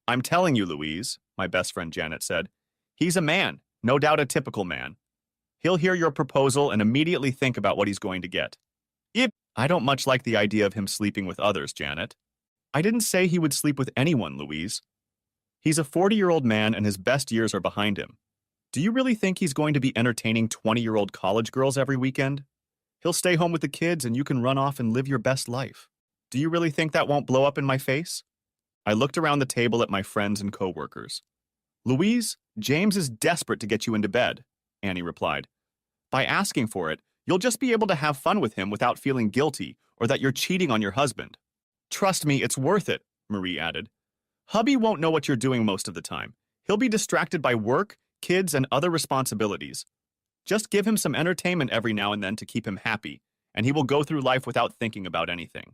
I'm telling you, Louise, my best friend Janet said. He's a man, no doubt a typical man. He'll hear your proposal and immediately think about what he's going to get. Yep. I don't much like the idea of him sleeping with others, Janet. I didn't say he would sleep with anyone, Louise. He's a 40-year-old man and his best years are behind him. Do you really think he's going to be entertaining 20-year-old college girls every weekend? He'll stay home with the kids and you can run off and live your best life. Do you really think that won't blow up in my face? I looked around the table at my friends and coworkers. Louise, James is desperate to get you into bed, Annie replied. By asking for it, you'll just be able to have fun with him without feeling guilty or that you're cheating on your husband. Trust me, it's worth it, Marie added. Hubby won't know what you're doing most of the time. He'll be distracted by work, kids, and other responsibilities. Just give him some entertainment every now and then to keep him happy, and he will go through life without thinking about anything.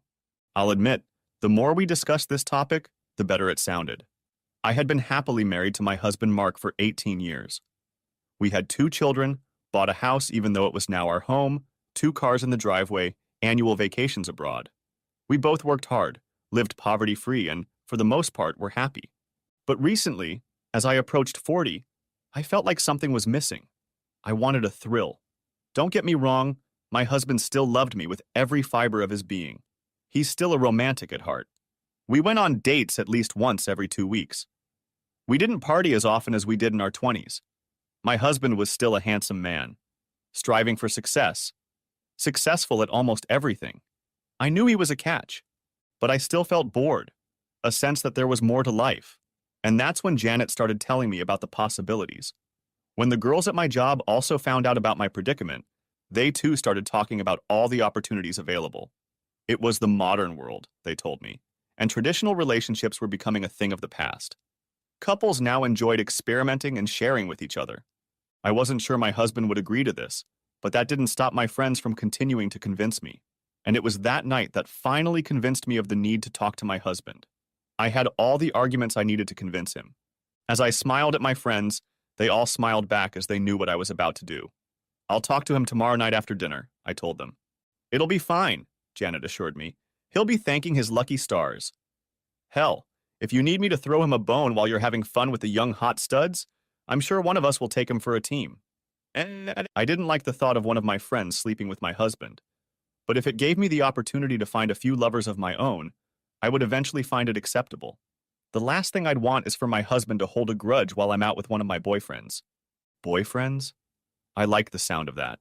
I'll admit, the more we discussed this topic, the better it sounded. I had been happily married to my husband Mark for 18 years. We had 2 children, bought a house even though it was now our home, 2 cars in the driveway, annual vacations abroad. We both worked hard, lived poverty-free, and, for the most part, were happy. But recently, as I approached 40, I felt like something was missing. I wanted a thrill. Don't get me wrong, my husband still loved me with every fiber of his being. He's still a romantic at heart. We went on dates at least once every 2 weeks. We didn't party as often as we did in our 20s. My husband was still a handsome man, striving for success, successful at almost everything. I knew he was a catch, but I still felt bored, a sense that there was more to life. And that's when Janet started telling me about the possibilities. When the girls at my job also found out about my predicament, they too started talking about all the opportunities available. It was the modern world, they told me, and traditional relationships were becoming a thing of the past. Couples now enjoyed experimenting and sharing with each other. I wasn't sure my husband would agree to this, but that didn't stop my friends from continuing to convince me. And it was that night that finally convinced me of the need to talk to my husband. I had all the arguments I needed to convince him. As I smiled at my friends, they all smiled back as they knew what I was about to do. I'll talk to him tomorrow night after dinner, I told them. It'll be fine, Janet assured me. He'll be thanking his lucky stars. Hell, if you need me to throw him a bone while you're having fun with the young hot studs, I'm sure one of us will take him for a team. And I didn't like the thought of one of my friends sleeping with my husband. But if it gave me the opportunity to find a few lovers of my own, I would eventually find it acceptable. The last thing I'd want is for my husband to hold a grudge while I'm out with one of my boyfriends. Boyfriends? I like the sound of that.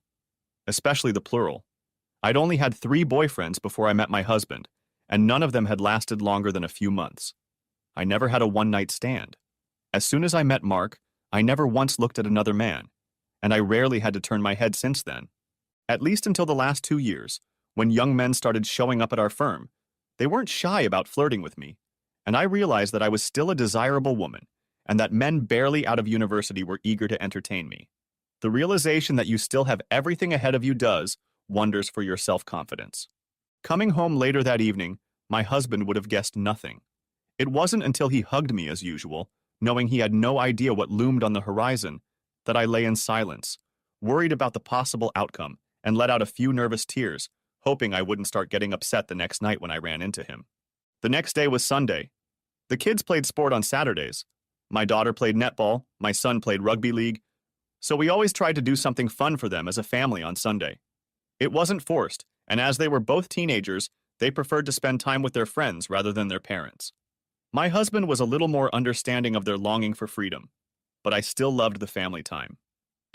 Especially the plural. I'd only had 3 boyfriends before I met my husband, and none of them had lasted longer than a few months. I never had a one-night stand. As soon as I met Mark, I never once looked at another man, and I rarely had to turn my head since then. At least until the last 2 years, when young men started showing up at our firm. They weren't shy about flirting with me, and I realized that I was still a desirable woman, and that men barely out of university were eager to entertain me. The realization that you still have everything ahead of you does wonders for your self-confidence. Coming home later that evening, my husband would have guessed nothing. It wasn't until he hugged me as usual, knowing he had no idea what loomed on the horizon, that I lay in silence, worried about the possible outcome, and let out a few nervous tears, hoping I wouldn't start getting upset the next night when I ran into him. The next day was Sunday. The kids played sport on Saturdays. My daughter played netball, my son played rugby league, so we always tried to do something fun for them as a family on Sunday. It wasn't forced, and as they were both teenagers, they preferred to spend time with their friends rather than their parents. My husband was a little more understanding of their longing for freedom, but I still loved the family time.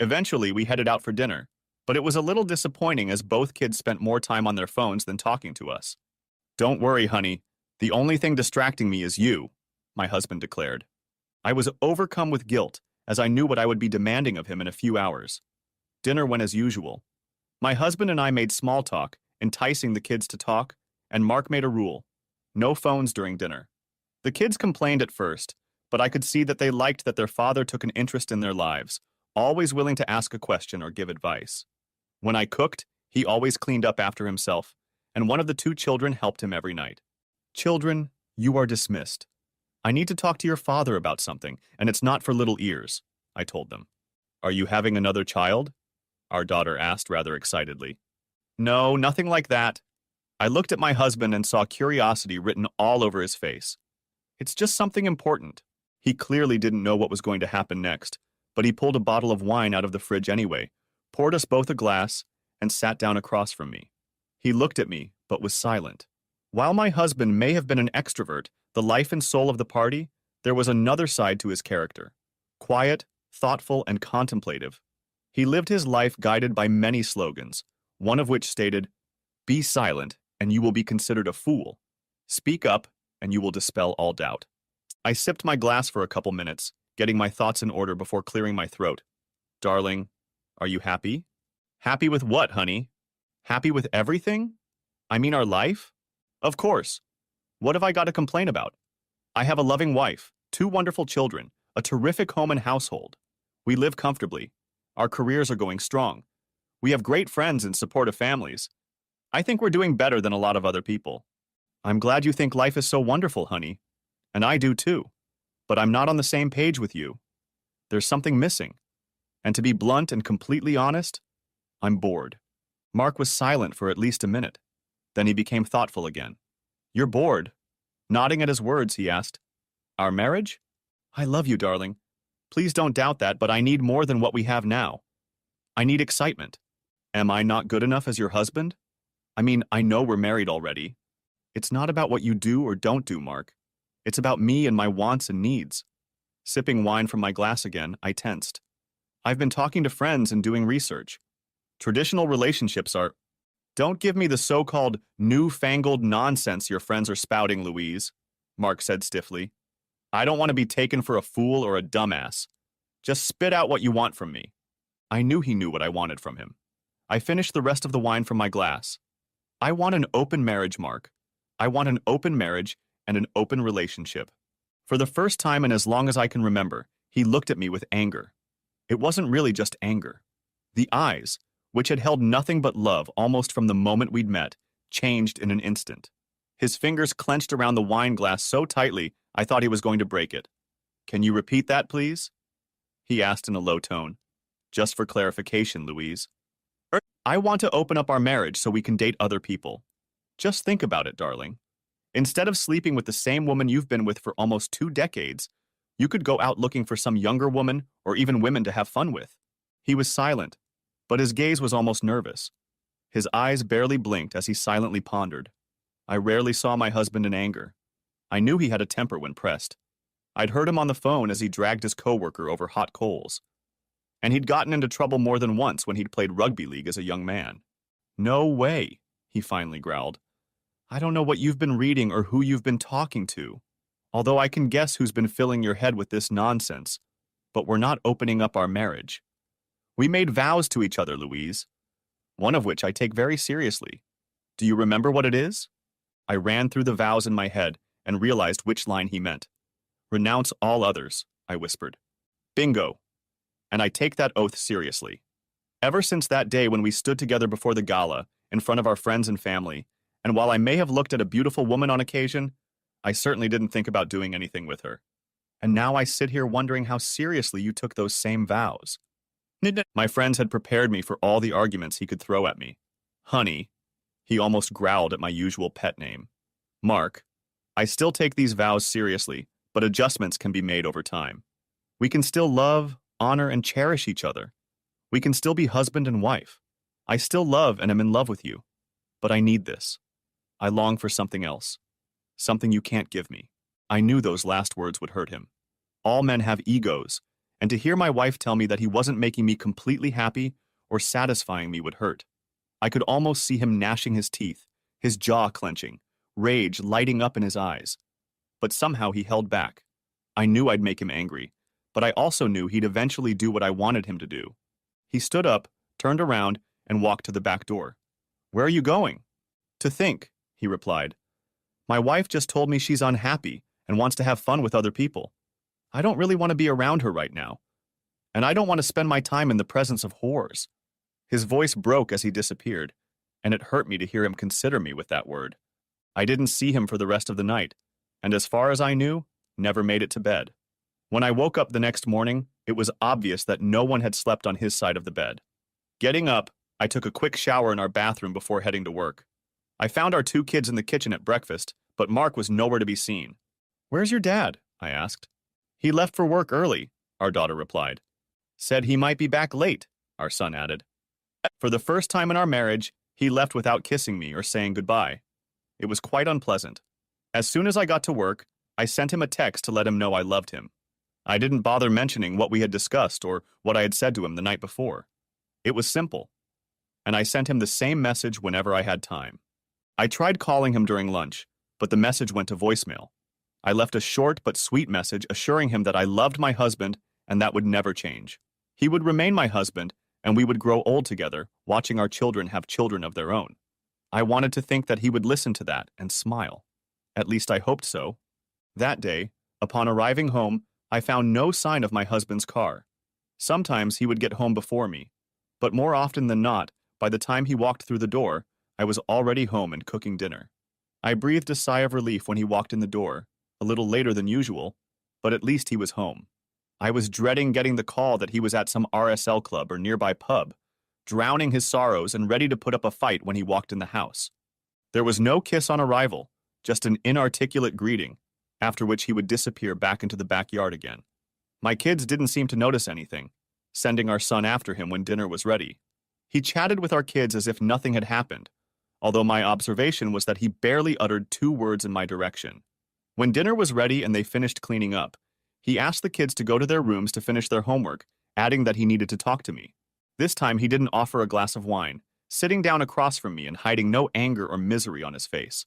Eventually, we headed out for dinner, but it was a little disappointing as both kids spent more time on their phones than talking to us. Don't worry, honey. The only thing distracting me is you, my husband declared. I was overcome with guilt, as I knew what I would be demanding of him in a few hours. Dinner went as usual. My husband and I made small talk, enticing the kids to talk, and Mark made a rule: no phones during dinner. The kids complained at first, but I could see that they liked that their father took an interest in their lives, always willing to ask a question or give advice. When I cooked, he always cleaned up after himself, and one of the 2 children helped him every night. Children, you are dismissed. I need to talk to your father about something, and it's not for little ears, I told them. Are you having another child? Our daughter asked rather excitedly. No, nothing like that. I looked at my husband and saw curiosity written all over his face. It's just something important. He clearly didn't know what was going to happen next, but he pulled a bottle of wine out of the fridge anyway, poured us both a glass, and sat down across from me. He looked at me, but was silent. While my husband may have been an extrovert, the life and soul of the party, there was another side to his character. Quiet, thoughtful, and contemplative. He lived his life guided by many slogans, one of which stated, "Be silent, and you will be considered a fool. Speak up, and you will dispel all doubt." I sipped my glass for a couple minutes, getting my thoughts in order before clearing my throat. "Darling, are you happy?" "Happy with what, honey?" "Happy with everything? I mean our life?" "Of course. What have I got to complain about? I have a loving wife, 2 wonderful children, a terrific home and household. We live comfortably. Our careers are going strong. We have great friends and supportive families. I think we're doing better than a lot of other people." "I'm glad you think life is so wonderful, honey. And I do too. But I'm not on the same page with you. There's something missing. And to be blunt and completely honest, I'm bored." Mark was silent for at least a minute. Then he became thoughtful again. "You're bored?" Nodding at his words, he asked, "Our marriage?" "I love you, darling. Please don't doubt that, but I need more than what we have now. I need excitement. Am I not good enough as your husband? I mean, I know we're married already. It's not about what you do or don't do, Mark. It's about me and my wants and needs." Sipping wine from my glass again, I tensed. "I've been talking to friends and doing research. Traditional relationships are—" "Don't give me the so-called newfangled nonsense your friends are spouting, Louise," Mark said stiffly. "I don't want to be taken for a fool or a dumbass. Just spit out what you want from me." I knew he knew what I wanted from him. I finished the rest of the wine from my glass. "I want an open marriage, Mark. I want an open marriage and an open relationship." For the first time in as long as I can remember, he looked at me with anger. It wasn't really just anger. The eyes, which had held nothing but love almost from the moment we'd met, changed in an instant. His fingers clenched around the wine glass so tightly I thought he was going to break it. "Can you repeat that, please?" he asked in a low tone. "Just for clarification, Louise." "I want to open up our marriage so we can date other people. Just think about it, darling. Instead of sleeping with the same woman you've been with for almost 2 decades, you could go out looking for some younger woman or even women to have fun with." He was silent, but his gaze was almost nervous. His eyes barely blinked as he silently pondered. I rarely saw my husband in anger. I knew he had a temper when pressed. I'd heard him on the phone as he dragged his coworker over hot coals. And he'd gotten into trouble more than once when he'd played rugby league as a young man. "No way," he finally growled. "I don't know what you've been reading or who you've been talking to, although I can guess who's been filling your head with this nonsense, but we're not opening up our marriage. We made vows to each other, Louise, one of which I take very seriously. Do you remember what it is?" I ran through the vows in my head and realized which line he meant. "Renounce all others," I whispered. "Bingo. And I take that oath seriously. Ever since that day when we stood together before the gala, in front of our friends and family, and while I may have looked at a beautiful woman on occasion, I certainly didn't think about doing anything with her. And now I sit here wondering how seriously you took those same vows." My friends had prepared me for all the arguments he could throw at me. "Honey," he almost growled at my usual pet name. "Mark, I still take these vows seriously, but adjustments can be made over time. We can still love, honor, and cherish each other. We can still be husband and wife. I still love and am in love with you. But I need this. I long for something else. Something you can't give me." I knew those last words would hurt him. All men have egos, and to hear my wife tell me that he wasn't making me completely happy or satisfying me would hurt. I could almost see him gnashing his teeth, his jaw clenching, rage lighting up in his eyes. But somehow he held back. I knew I'd make him angry, but I also knew he'd eventually do what I wanted him to do. He stood up, turned around, and walked to the back door. "Where are you going?" "To think," he replied. "My wife just told me she's unhappy and wants to have fun with other people. I don't really want to be around her right now. And I don't want to spend my time in the presence of whores." His voice broke as he disappeared, and it hurt me to hear him consider me with that word. I didn't see him for the rest of the night, and as far as I knew, never made it to bed. When I woke up the next morning, it was obvious that no one had slept on his side of the bed. Getting up, I took a quick shower in our bathroom before heading to work. I found our 2 kids in the kitchen at breakfast, but Mark was nowhere to be seen. Where's your dad? I asked. He left for work early, our daughter replied. Said he might be back late, our son added. For the first time in our marriage, he left without kissing me or saying goodbye. It was quite unpleasant. As soon as I got to work, I sent him a text to let him know I loved him. I didn't bother mentioning what we had discussed or what I had said to him the night before. It was simple, and I sent him the same message whenever I had time. I tried calling him during lunch, but the message went to voicemail. I left a short but sweet message assuring him that I loved my husband and that would never change. He would remain my husband, and we would grow old together, watching our children have children of their own. I wanted to think that he would listen to that and smile. At least I hoped so. That day, upon arriving home, I found no sign of my husband's car. Sometimes he would get home before me, but more often than not, by the time he walked through the door, I was already home and cooking dinner. I breathed a sigh of relief when he walked in the door, a little later than usual, but at least he was home. I was dreading getting the call that he was at some RSL club or nearby pub, drowning his sorrows and ready to put up a fight when he walked in the house. There was no kiss on arrival, just an inarticulate greeting, after which he would disappear back into the backyard again. My kids didn't seem to notice anything, sending our son after him when dinner was ready. He chatted with our kids as if nothing had happened, although my observation was that he barely uttered 2 words in my direction. When dinner was ready and they finished cleaning up, he asked the kids to go to their rooms to finish their homework, adding that he needed to talk to me. This time he didn't offer a glass of wine, sitting down across from me and hiding no anger or misery on his face.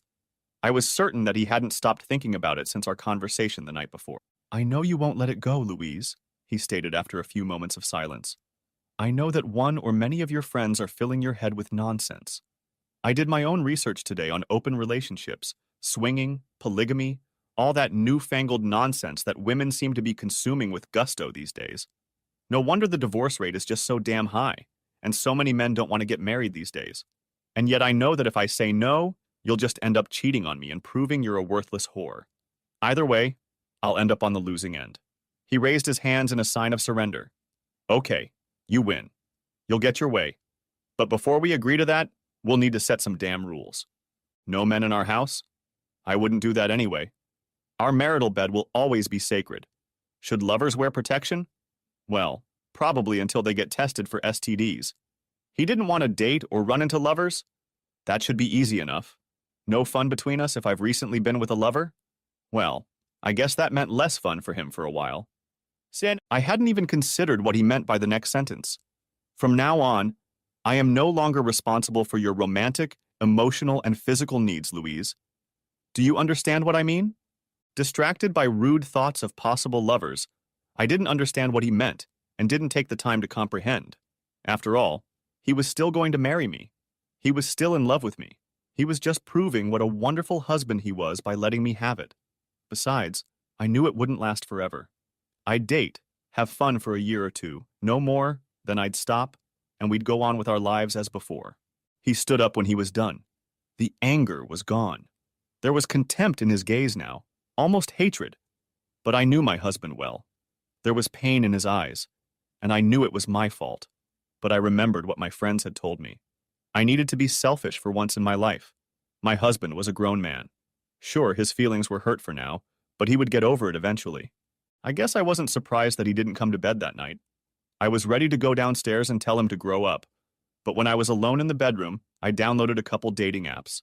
I was certain that he hadn't stopped thinking about it since our conversation the night before. I know you won't let it go, Louise, he stated after a few moments of silence. I know that one or many of your friends are filling your head with nonsense. I did my own research today on open relationships, swinging, polygamy, all that newfangled nonsense that women seem to be consuming with gusto these days. No wonder the divorce rate is just so damn high, and so many men don't want to get married these days. And yet I know that if I say no, you'll just end up cheating on me and proving you're a worthless whore. Either way, I'll end up on the losing end. He raised his hands in a sign of surrender. Okay, you win. You'll get your way. But before we agree to that, we'll need to set some damn rules. No men in our house? I wouldn't do that anyway. Our marital bed will always be sacred. Should lovers wear protection? Well, probably until they get tested for STDs. He didn't want to date or run into lovers? That should be easy enough. No fun between us if I've recently been with a lover? Well, I guess that meant less fun for him for a while. I hadn't even considered what he meant by the next sentence. From now on, I am no longer responsible for your romantic, emotional, and physical needs, Louise. Do you understand what I mean? Distracted by rude thoughts of possible lovers, I didn't understand what he meant and didn't take the time to comprehend. After all, he was still going to marry me. He was still in love with me. He was just proving what a wonderful husband he was by letting me have it. Besides, I knew it wouldn't last forever. I'd date, have fun for a year or two, no more, then I'd stop, and we'd go on with our lives as before. He stood up when he was done. The anger was gone. There was contempt in his gaze now, almost hatred. But I knew my husband well. There was pain in his eyes, and I knew it was my fault. But I remembered what my friends had told me. I needed to be selfish for once in my life. My husband was a grown man. Sure, his feelings were hurt for now, but he would get over it eventually. I guess I wasn't surprised that he didn't come to bed that night. I was ready to go downstairs and tell him to grow up. But when I was alone in the bedroom, I downloaded a couple dating apps.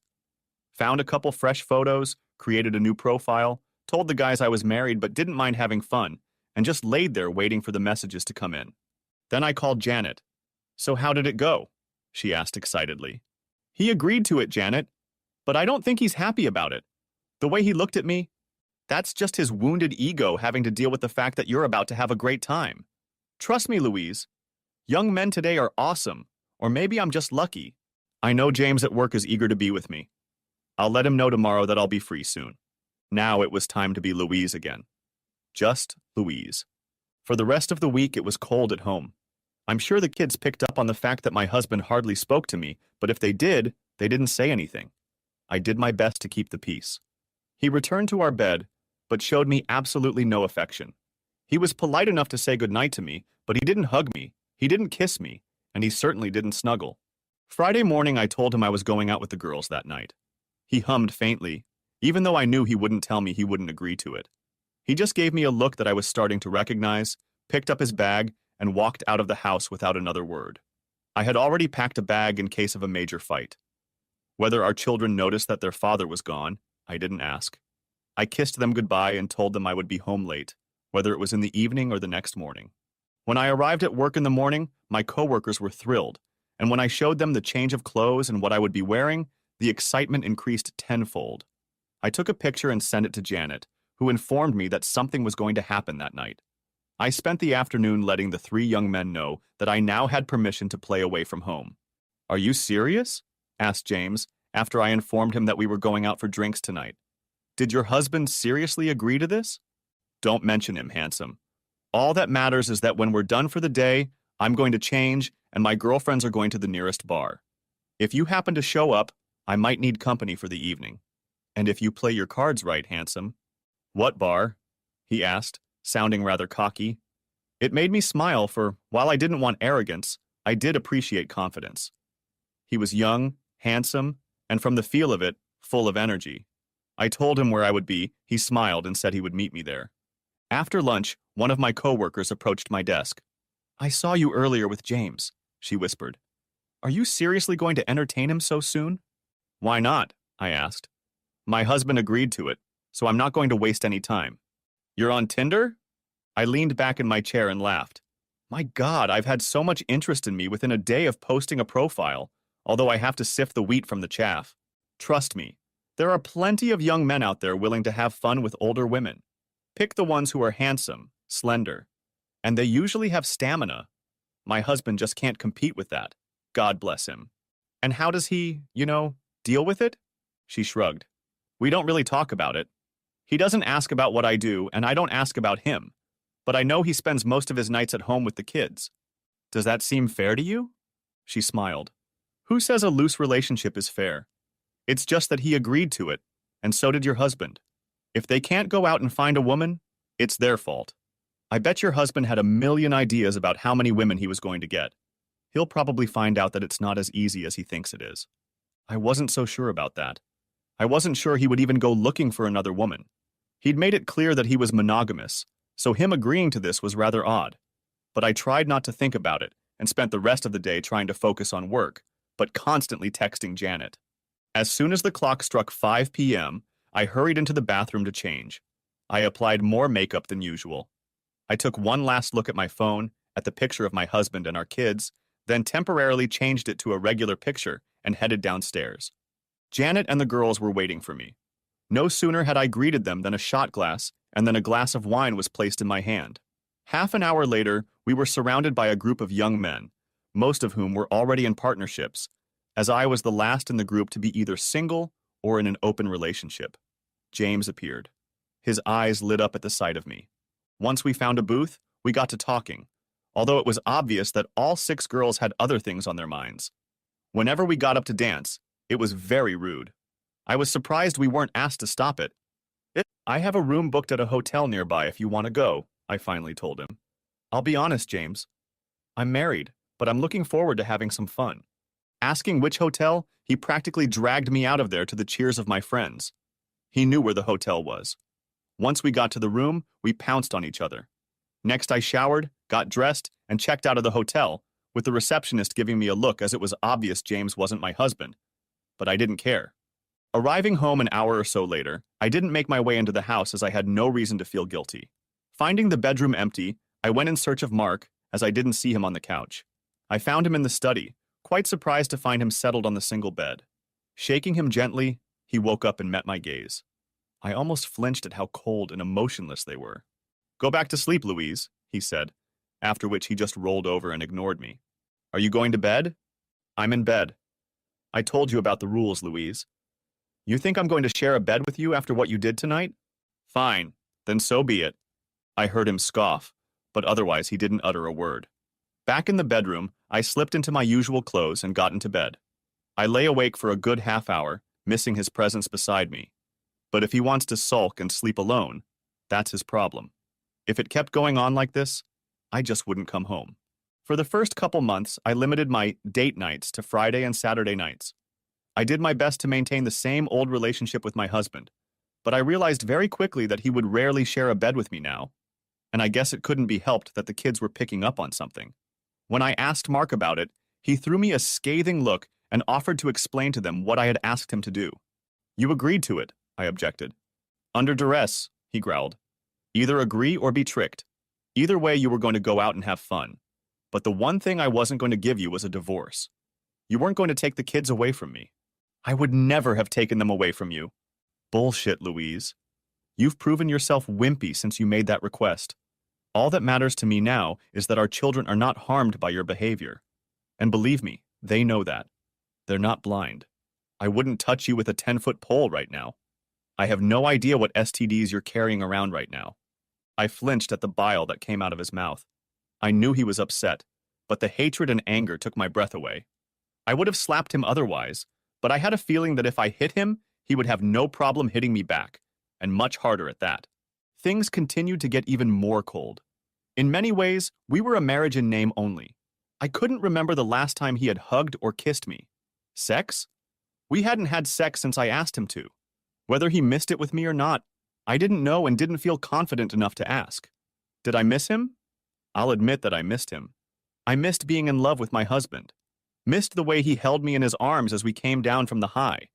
Found a couple fresh photos, created a new profile, told the guys I was married but didn't mind having fun, and just laid there waiting for the messages to come in. Then I called Janet. So how did it go? She asked excitedly. He agreed to it, Janet, but I don't think he's happy about it. The way he looked at me, that's just his wounded ego having to deal with the fact that you're about to have a great time. Trust me, Louise. Young men today are awesome, or maybe I'm just lucky. I know James at work is eager to be with me. I'll let him know tomorrow that I'll be free soon. Now it was time to be Louise again. Just Louise. For the rest of the week, it was cold at home. I'm sure the kids picked up on the fact that my husband hardly spoke to me, but if they did, they didn't say anything. I did my best to keep the peace. He returned to our bed, but showed me absolutely no affection. He was polite enough to say goodnight to me, but he didn't hug me, he didn't kiss me, and he certainly didn't snuggle. Friday morning, I told him I was going out with the girls that night. He hummed faintly, even though I knew he wouldn't tell me he wouldn't agree to it. He just gave me a look that I was starting to recognize, picked up his bag, and walked out of the house without another word. I had already packed a bag in case of a major fight. Whether our children noticed that their father was gone, I didn't ask. I kissed them goodbye and told them I would be home late, whether it was in the evening or the next morning. When I arrived at work in the morning, my coworkers were thrilled, and when I showed them the change of clothes and what I would be wearing, the excitement increased tenfold. I took a picture and sent it to Janet, who informed me that something was going to happen that night. I spent the afternoon letting the three young men know that I now had permission to play away from home. "Are you serious?" asked James, after I informed him that we were going out for drinks tonight. "Did your husband seriously agree to this?" "Don't mention him, handsome. All that matters is that when we're done for the day, I'm going to change and my girlfriends are going to the nearest bar. If you happen to show up, I might need company for the evening. And if you play your cards right, handsome." "What bar?" he asked, sounding rather cocky. It made me smile, for while I didn't want arrogance, I did appreciate confidence. He was young, handsome, and from the feel of it, full of energy. I told him where I would be. He smiled and said he would meet me there. After lunch, one of my coworkers approached my desk. "I saw you earlier with James," she whispered. "Are you seriously going to entertain him so soon?" "Why not?" I asked. "My husband agreed to it, so I'm not going to waste any time." "You're on Tinder?" I leaned back in my chair and laughed. My God, I've had so much interest in me within a day of posting a profile, although I have to sift the wheat from the chaff. Trust me, there are plenty of young men out there willing to have fun with older women. Pick the ones who are handsome, slender, and they usually have stamina. My husband just can't compete with that. God bless him. And how does he, deal with it? She shrugged. We don't really talk about it. He doesn't ask about what I do, and I don't ask about him. But I know he spends most of his nights at home with the kids. Does that seem fair to you? She smiled. Who says a loose relationship is fair? It's just that he agreed to it, and so did your husband. If they can't go out and find a woman, it's their fault. I bet your husband had a million ideas about how many women he was going to get. He'll probably find out that it's not as easy as he thinks it is. I wasn't so sure about that. I wasn't sure he would even go looking for another woman. He'd made it clear that he was monogamous, so him agreeing to this was rather odd. But I tried not to think about it and spent the rest of the day trying to focus on work, but constantly texting Janet. As soon as the clock struck 5 p.m., I hurried into the bathroom to change. I applied more makeup than usual. I took one last look at my phone, at the picture of my husband and our kids, then temporarily changed it to a regular picture and headed downstairs. Janet and the girls were waiting for me. No sooner had I greeted them than a shot glass and then a glass of wine was placed in my hand. Half an hour later, we were surrounded by a group of young men, most of whom were already in partnerships, as I was the last in the group to be either single or in an open relationship. James appeared. His eyes lit up at the sight of me. Once we found a booth, we got to talking, although it was obvious that all 6 girls had other things on their minds. Whenever we got up to dance, it was very rude. I was surprised we weren't asked to stop it. I have a room booked at a hotel nearby if you want to go, I finally told him. I'll be honest, James. I'm married, but I'm looking forward to having some fun. Asking which hotel, he practically dragged me out of there to the cheers of my friends. He knew where the hotel was. Once we got to the room, we pounced on each other. Next, I showered, got dressed, and checked out of the hotel, with the receptionist giving me a look as it was obvious James wasn't my husband. But I didn't care. Arriving home an hour or so later, I didn't make my way into the house as I had no reason to feel guilty. Finding the bedroom empty, I went in search of Mark, as I didn't see him on the couch. I found him in the study, quite surprised to find him settled on the single bed. Shaking him gently, he woke up and met my gaze. I almost flinched at how cold and emotionless they were. Go back to sleep, Louise, he said, after which he just rolled over and ignored me. Are you going to bed? I'm in bed. I told you about the rules, Louise. You think I'm going to share a bed with you after what you did tonight? Fine, then so be it. I heard him scoff, but otherwise he didn't utter a word. Back in the bedroom, I slipped into my usual clothes and got into bed. I lay awake for a good half hour, missing his presence beside me. But if he wants to sulk and sleep alone, that's his problem. If it kept going on like this, I just wouldn't come home. For the first couple months, I limited my date nights to Friday and Saturday nights. I did my best to maintain the same old relationship with my husband, but I realized very quickly that he would rarely share a bed with me now, and I guess it couldn't be helped that the kids were picking up on something. When I asked Mark about it, he threw me a scathing look and offered to explain to them what I had asked him to do. You agreed to it, I objected. Under duress, he growled. Either agree or be tricked. Either way, you were going to go out and have fun. But the one thing I wasn't going to give you was a divorce. You weren't going to take the kids away from me. I would never have taken them away from you. Bullshit, Louise. You've proven yourself wimpy since you made that request. All that matters to me now is that our children are not harmed by your behavior. And believe me, they know that. They're not blind. I wouldn't touch you with a 10-foot pole right now. I have no idea what STDs you're carrying around right now. I flinched at the bile that came out of his mouth. I knew he was upset, but the hatred and anger took my breath away. I would have slapped him otherwise, but I had a feeling that if I hit him, he would have no problem hitting me back, and much harder at that. Things continued to get even more cold. In many ways, we were a marriage in name only. I couldn't remember the last time he had hugged or kissed me. Sex? We hadn't had sex since I asked him to. Whether he missed it with me or not, I didn't know and didn't feel confident enough to ask. Did I miss him? I'll admit that I missed him. I missed being in love with my husband. Missed the way he held me in his arms as we came down from the high.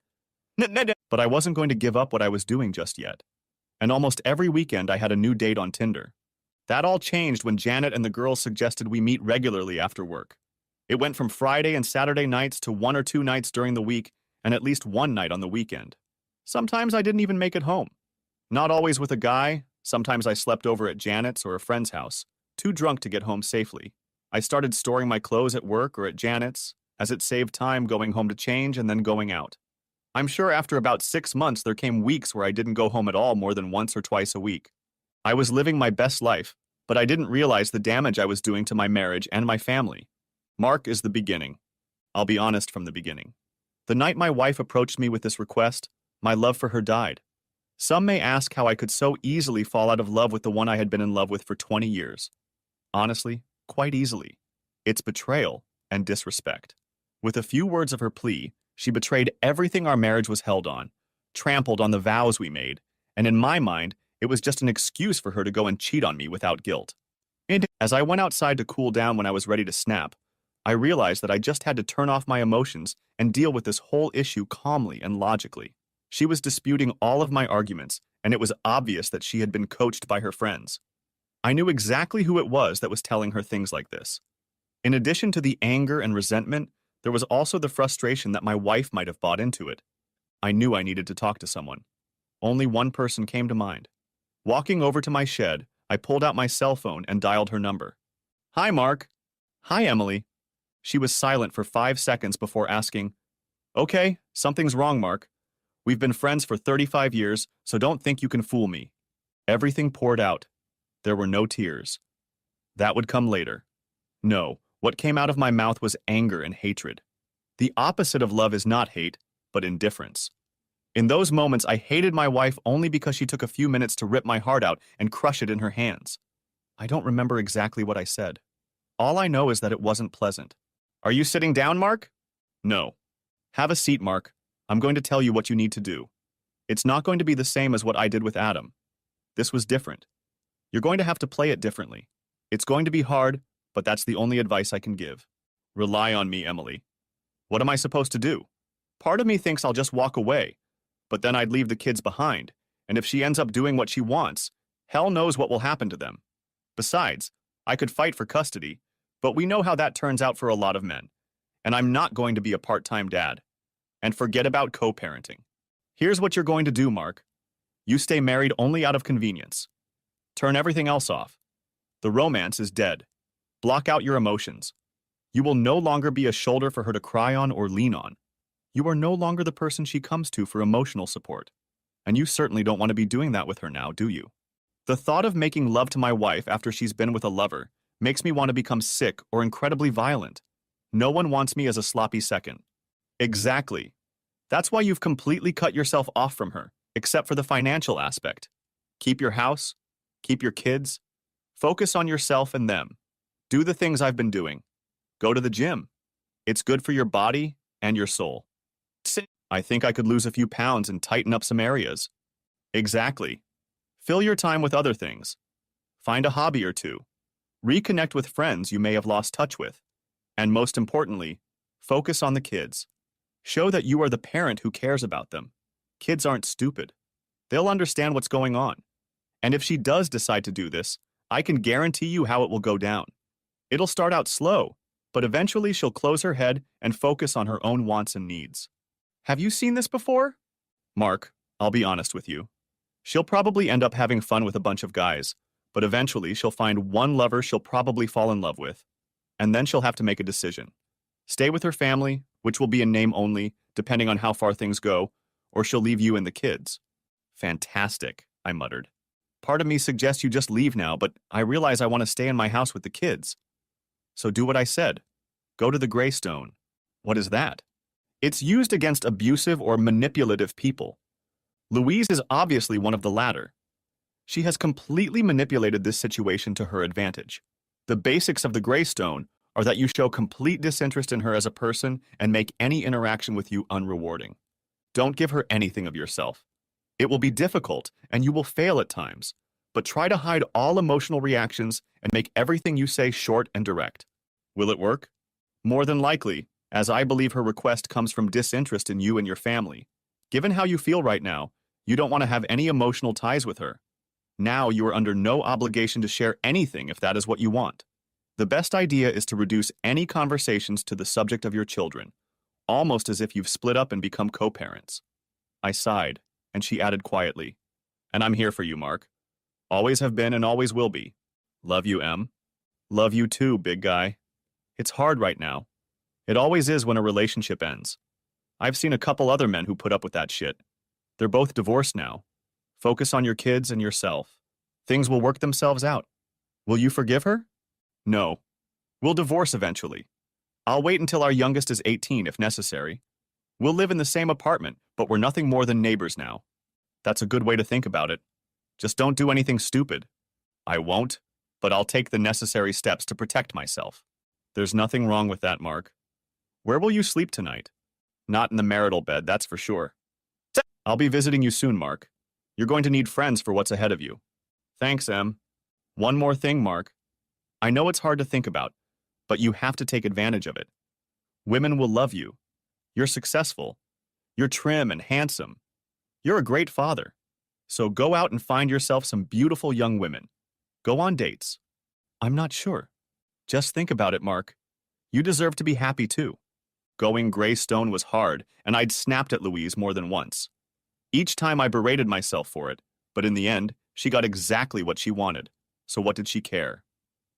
But I wasn't going to give up what I was doing just yet. And almost every weekend I had a new date on Tinder. That all changed when Janet and the girls suggested we meet regularly after work. It went from Friday and Saturday nights to 1 or 2 nights during the week and at least 1 night on the weekend. Sometimes I didn't even make it home. Not always with a guy. Sometimes I slept over at Janet's or a friend's house, too drunk to get home safely. I started storing my clothes at work or at Janet's, as it saved time going home to change and then going out. I'm sure after about 6 months there came weeks where I didn't go home at all more than once or twice a week. I was living my best life, but I didn't realize the damage I was doing to my marriage and my family. Mark is the beginning. I'll be honest from the beginning. The night my wife approached me with this request, my love for her died. Some may ask how I could so easily fall out of love with the one I had been in love with for 20 years. Honestly, quite easily. It's betrayal and disrespect. With a few words of her plea, she betrayed everything our marriage was held on, trampled on the vows we made, and in my mind, it was just an excuse for her to go and cheat on me without guilt. And as I went outside to cool down when I was ready to snap, I realized that I just had to turn off my emotions and deal with this whole issue calmly and logically. She was disputing all of my arguments, and it was obvious that she had been coached by her friends. I knew exactly who it was that was telling her things like this. In addition to the anger and resentment, there was also the frustration that my wife might have bought into it. I knew I needed to talk to someone. Only one person came to mind. Walking over to my shed, I pulled out my cell phone and dialed her number. Hi, Mark. Hi, Emily. She was silent for 5 seconds before asking, Okay, something's wrong, Mark. We've been friends for 35 years, so don't think you can fool me. Everything poured out. There were no tears. That would come later. No, what came out of my mouth was anger and hatred. The opposite of love is not hate, but indifference. In those moments, I hated my wife only because she took a few minutes to rip my heart out and crush it in her hands. I don't remember exactly what I said. All I know is that it wasn't pleasant. Are you sitting down, Mark? No. Have a seat, Mark. I'm going to tell you what you need to do. It's not going to be the same as what I did with Adam. This was different. You're going to have to play it differently. It's going to be hard, but that's the only advice I can give. Rely on me, Emily. What am I supposed to do? Part of me thinks I'll just walk away, but then I'd leave the kids behind, and if she ends up doing what she wants, hell knows what will happen to them. Besides, I could fight for custody, but we know how that turns out for a lot of men, and I'm not going to be a part-time dad. And forget about co-parenting. Here's what you're going to do, Mark. You stay married only out of convenience. Turn everything else off. The romance is dead. Block out your emotions. You will no longer be a shoulder for her to cry on or lean on. You are no longer the person she comes to for emotional support. And you certainly don't want to be doing that with her now, do you? The thought of making love to my wife after she's been with a lover makes me want to become sick or incredibly violent. No one wants me as a sloppy second. Exactly. That's why you've completely cut yourself off from her, except for the financial aspect. Keep your house. Keep your kids. Focus on yourself and them. Do the things I've been doing. Go to the gym. It's good for your body and your soul. I think I could lose a few pounds and tighten up some areas. Exactly. Fill your time with other things. Find a hobby or two. Reconnect with friends you may have lost touch with. And most importantly, focus on the kids. Show that you are the parent who cares about them. Kids aren't stupid. They'll understand what's going on. And if she does decide to do this, I can guarantee you how it will go down. It'll start out slow, but eventually she'll close her head and focus on her own wants and needs. Have you seen this before? Mark, I'll be honest with you. She'll probably end up having fun with a bunch of guys, but eventually she'll find one lover she'll probably fall in love with, and then she'll have to make a decision. Stay with her family, which will be in name only, depending on how far things go, or she'll leave you and the kids. Fantastic, I muttered. Part of me suggests you just leave now, but I realize I want to stay in my house with the kids. So do what I said. Go to the Greystone. What is that? It's used against abusive or manipulative people. Louise is obviously one of the latter. She has completely manipulated this situation to her advantage. The basics of the Greystone are that you show complete disinterest in her as a person and make any interaction with you unrewarding. Don't give her anything of yourself. It will be difficult and you will fail at times, but try to hide all emotional reactions and make everything you say short and direct. Will it work? More than likely, as I believe her request comes from disinterest in you and your family. Given how you feel right now, you don't want to have any emotional ties with her. Now you are under no obligation to share anything if that is what you want. The best idea is to reduce any conversations to the subject of your children, almost as if you've split up and become co-parents. I sighed, and she added quietly, and I'm here for you, Mark. Always have been and always will be. Love you, Em. Love you too, big guy. It's hard right now. It always is when a relationship ends. I've seen a couple other men who put up with that shit. They're both divorced now. Focus on your kids and yourself. Things will work themselves out. Will you forgive her? No. We'll divorce eventually. I'll wait until our youngest is 18 if necessary. We'll live in the same apartment, but we're nothing more than neighbors now. That's a good way to think about it. Just don't do anything stupid. I won't, but I'll take the necessary steps to protect myself. There's nothing wrong with that, Mark. Where will you sleep tonight? Not in the marital bed, that's for sure. I'll be visiting you soon, Mark. You're going to need friends for what's ahead of you. Thanks, Em. One more thing, Mark. I know it's hard to think about, but you have to take advantage of it. Women will love you. You're successful. You're trim and handsome. You're a great father. So go out and find yourself some beautiful young women. Go on dates. I'm not sure. Just think about it, Mark. You deserve to be happy too. Going Greystone was hard, and I'd snapped at Louise more than once. Each time I berated myself for it, but in the end, she got exactly what she wanted. So what did she care?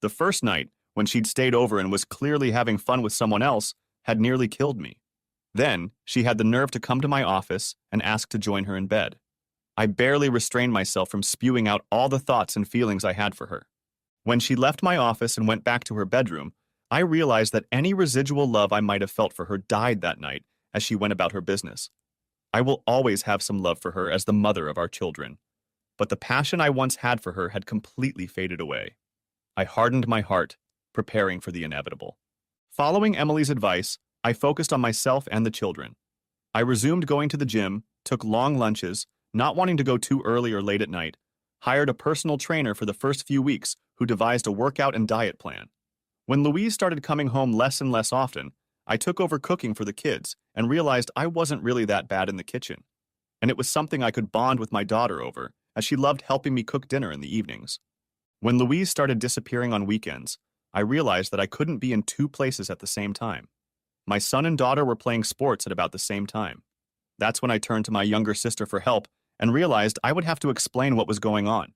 The first night, when she'd stayed over and was clearly having fun with someone else, had nearly killed me. Then, she had the nerve to come to my office and ask to join her in bed. I barely restrained myself from spewing out all the thoughts and feelings I had for her. When she left my office and went back to her bedroom, I realized that any residual love I might have felt for her died that night as she went about her business. I will always have some love for her as the mother of our children, but the passion I once had for her had completely faded away. I hardened my heart, preparing for the inevitable. Following Emily's advice, I focused on myself and the children. I resumed going to the gym, took long lunches, not wanting to go too early or late at night, hired a personal trainer for the first few weeks who devised a workout and diet plan. When Louise started coming home less and less often, I took over cooking for the kids and realized I wasn't really that bad in the kitchen. And it was something I could bond with my daughter over, as she loved helping me cook dinner in the evenings. When Louise started disappearing on weekends, I realized that I couldn't be in two places at the same time. My son and daughter were playing sports at about the same time. That's when I turned to my younger sister for help and realized I would have to explain what was going on.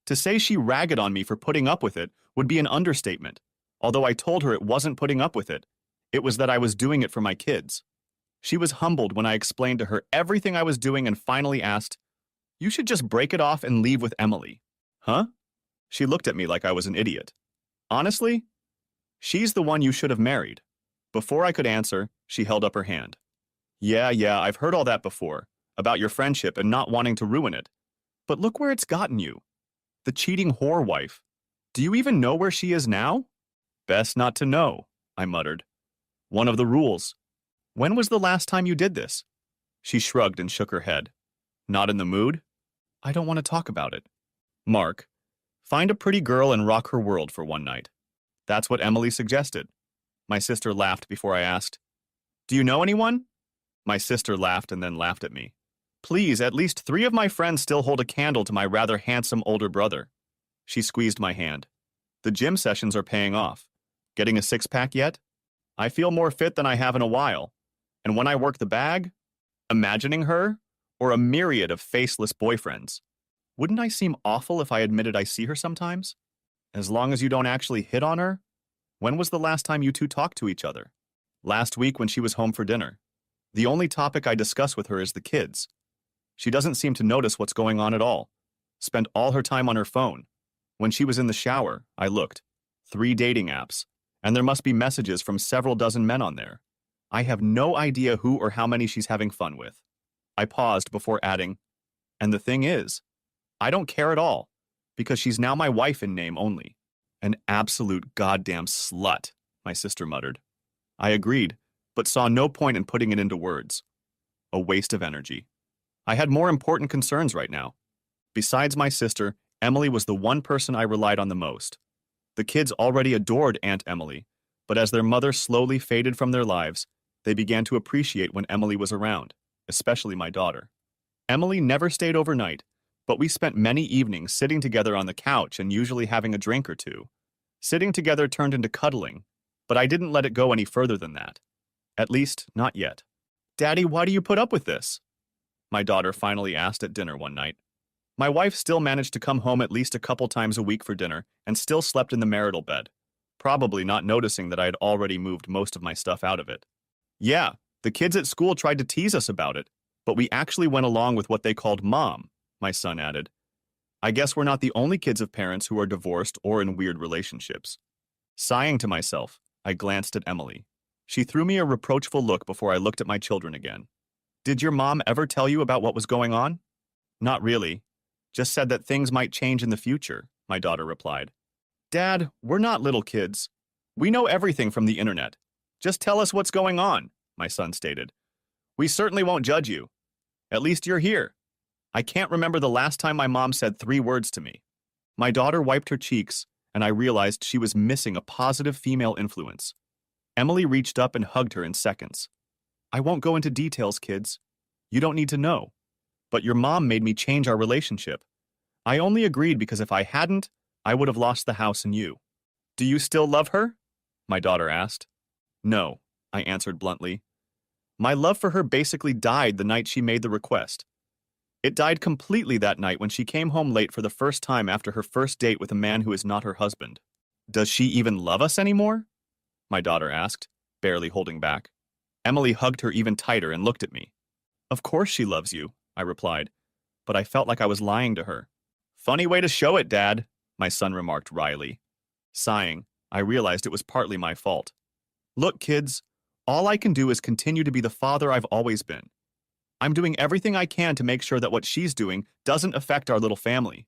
To say she ragged on me for putting up with it would be an understatement, although I told her it wasn't putting up with it. It was that I was doing it for my kids. She was humbled when I explained to her everything I was doing and finally asked, "You should just break it off and leave with Emily." Huh? She looked at me like I was an idiot. Honestly, she's the one you should have married. Before I could answer, she held up her hand. Yeah, I've heard all that before, about your friendship and not wanting to ruin it. But look where it's gotten you. The cheating whore wife. Do you even know where she is now? Best not to know, I muttered. One of the rules. When was the last time you did this? She shrugged and shook her head. Not in the mood? I don't want to talk about it. Mark, find a pretty girl and rock her world for one night. That's what Emily suggested. My sister laughed before I asked, Do you know anyone? My sister laughed and then laughed at me. Please, at least 3 of my friends still hold a candle to my rather handsome older brother. She squeezed my hand. The gym sessions are paying off. Getting a six-pack yet? I feel more fit than I have in a while. And when I work the bag, imagining her, or a myriad of faceless boyfriends. Wouldn't I seem awful if I admitted I see her sometimes? As long as you don't actually hit on her? When was the last time you two talked to each other? Last week when she was home for dinner. The only topic I discuss with her is the kids. She doesn't seem to notice what's going on at all. Spent all her time on her phone. When she was in the shower, I looked. 3 dating apps, and there must be messages from several dozen men on there. I have no idea who or how many she's having fun with. I paused before adding, and the thing is, I don't care at all, because she's now my wife in name only. An absolute goddamn slut, my sister muttered. I agreed, but saw no point in putting it into words. A waste of energy. I had more important concerns right now. Besides my sister, Emily was the one person I relied on the most. The kids already adored Aunt Emily, but as their mother slowly faded from their lives, they began to appreciate when Emily was around, especially my daughter. Emily never stayed overnight, but we spent many evenings sitting together on the couch and usually having a drink or two. Sitting together turned into cuddling, but I didn't let it go any further than that. At least, not yet. Daddy, why do you put up with this? My daughter finally asked at dinner one night. My wife still managed to come home at least a couple times a week for dinner and still slept in the marital bed, probably not noticing that I had already moved most of my stuff out of it. Yeah, the kids at school tried to tease us about it, but we actually went along with what they called mom, my son added. I guess we're not the only kids of parents who are divorced or in weird relationships. Sighing to myself, I glanced at Emily. She threw me a reproachful look before I looked at my children again. Did your mom ever tell you about what was going on? Not really. Just said that things might change in the future, my daughter replied. Dad, we're not little kids. We know everything from the internet. Just tell us what's going on, my son stated. We certainly won't judge you. At least you're here. I can't remember the last time my mom said 3 words to me. My daughter wiped her cheeks, and I realized she was missing a positive female influence. Emily reached up and hugged her in seconds. I won't go into details, kids. You don't need to know. But your mom made me change our relationship. I only agreed because if I hadn't, I would have lost the house and you. Do you still love her? My daughter asked. No, I answered bluntly. My love for her basically died the night she made the request. It died completely that night when she came home late for the first time after her first date with a man who is not her husband. Does she even love us anymore? My daughter asked, barely holding back. Emily hugged her even tighter and looked at me. Of course she loves you, I replied, but I felt like I was lying to her. Funny way to show it, Dad, my son remarked wryly. Sighing, I realized it was partly my fault. Look, kids, all I can do is continue to be the father I've always been. I'm doing everything I can to make sure that what she's doing doesn't affect our little family.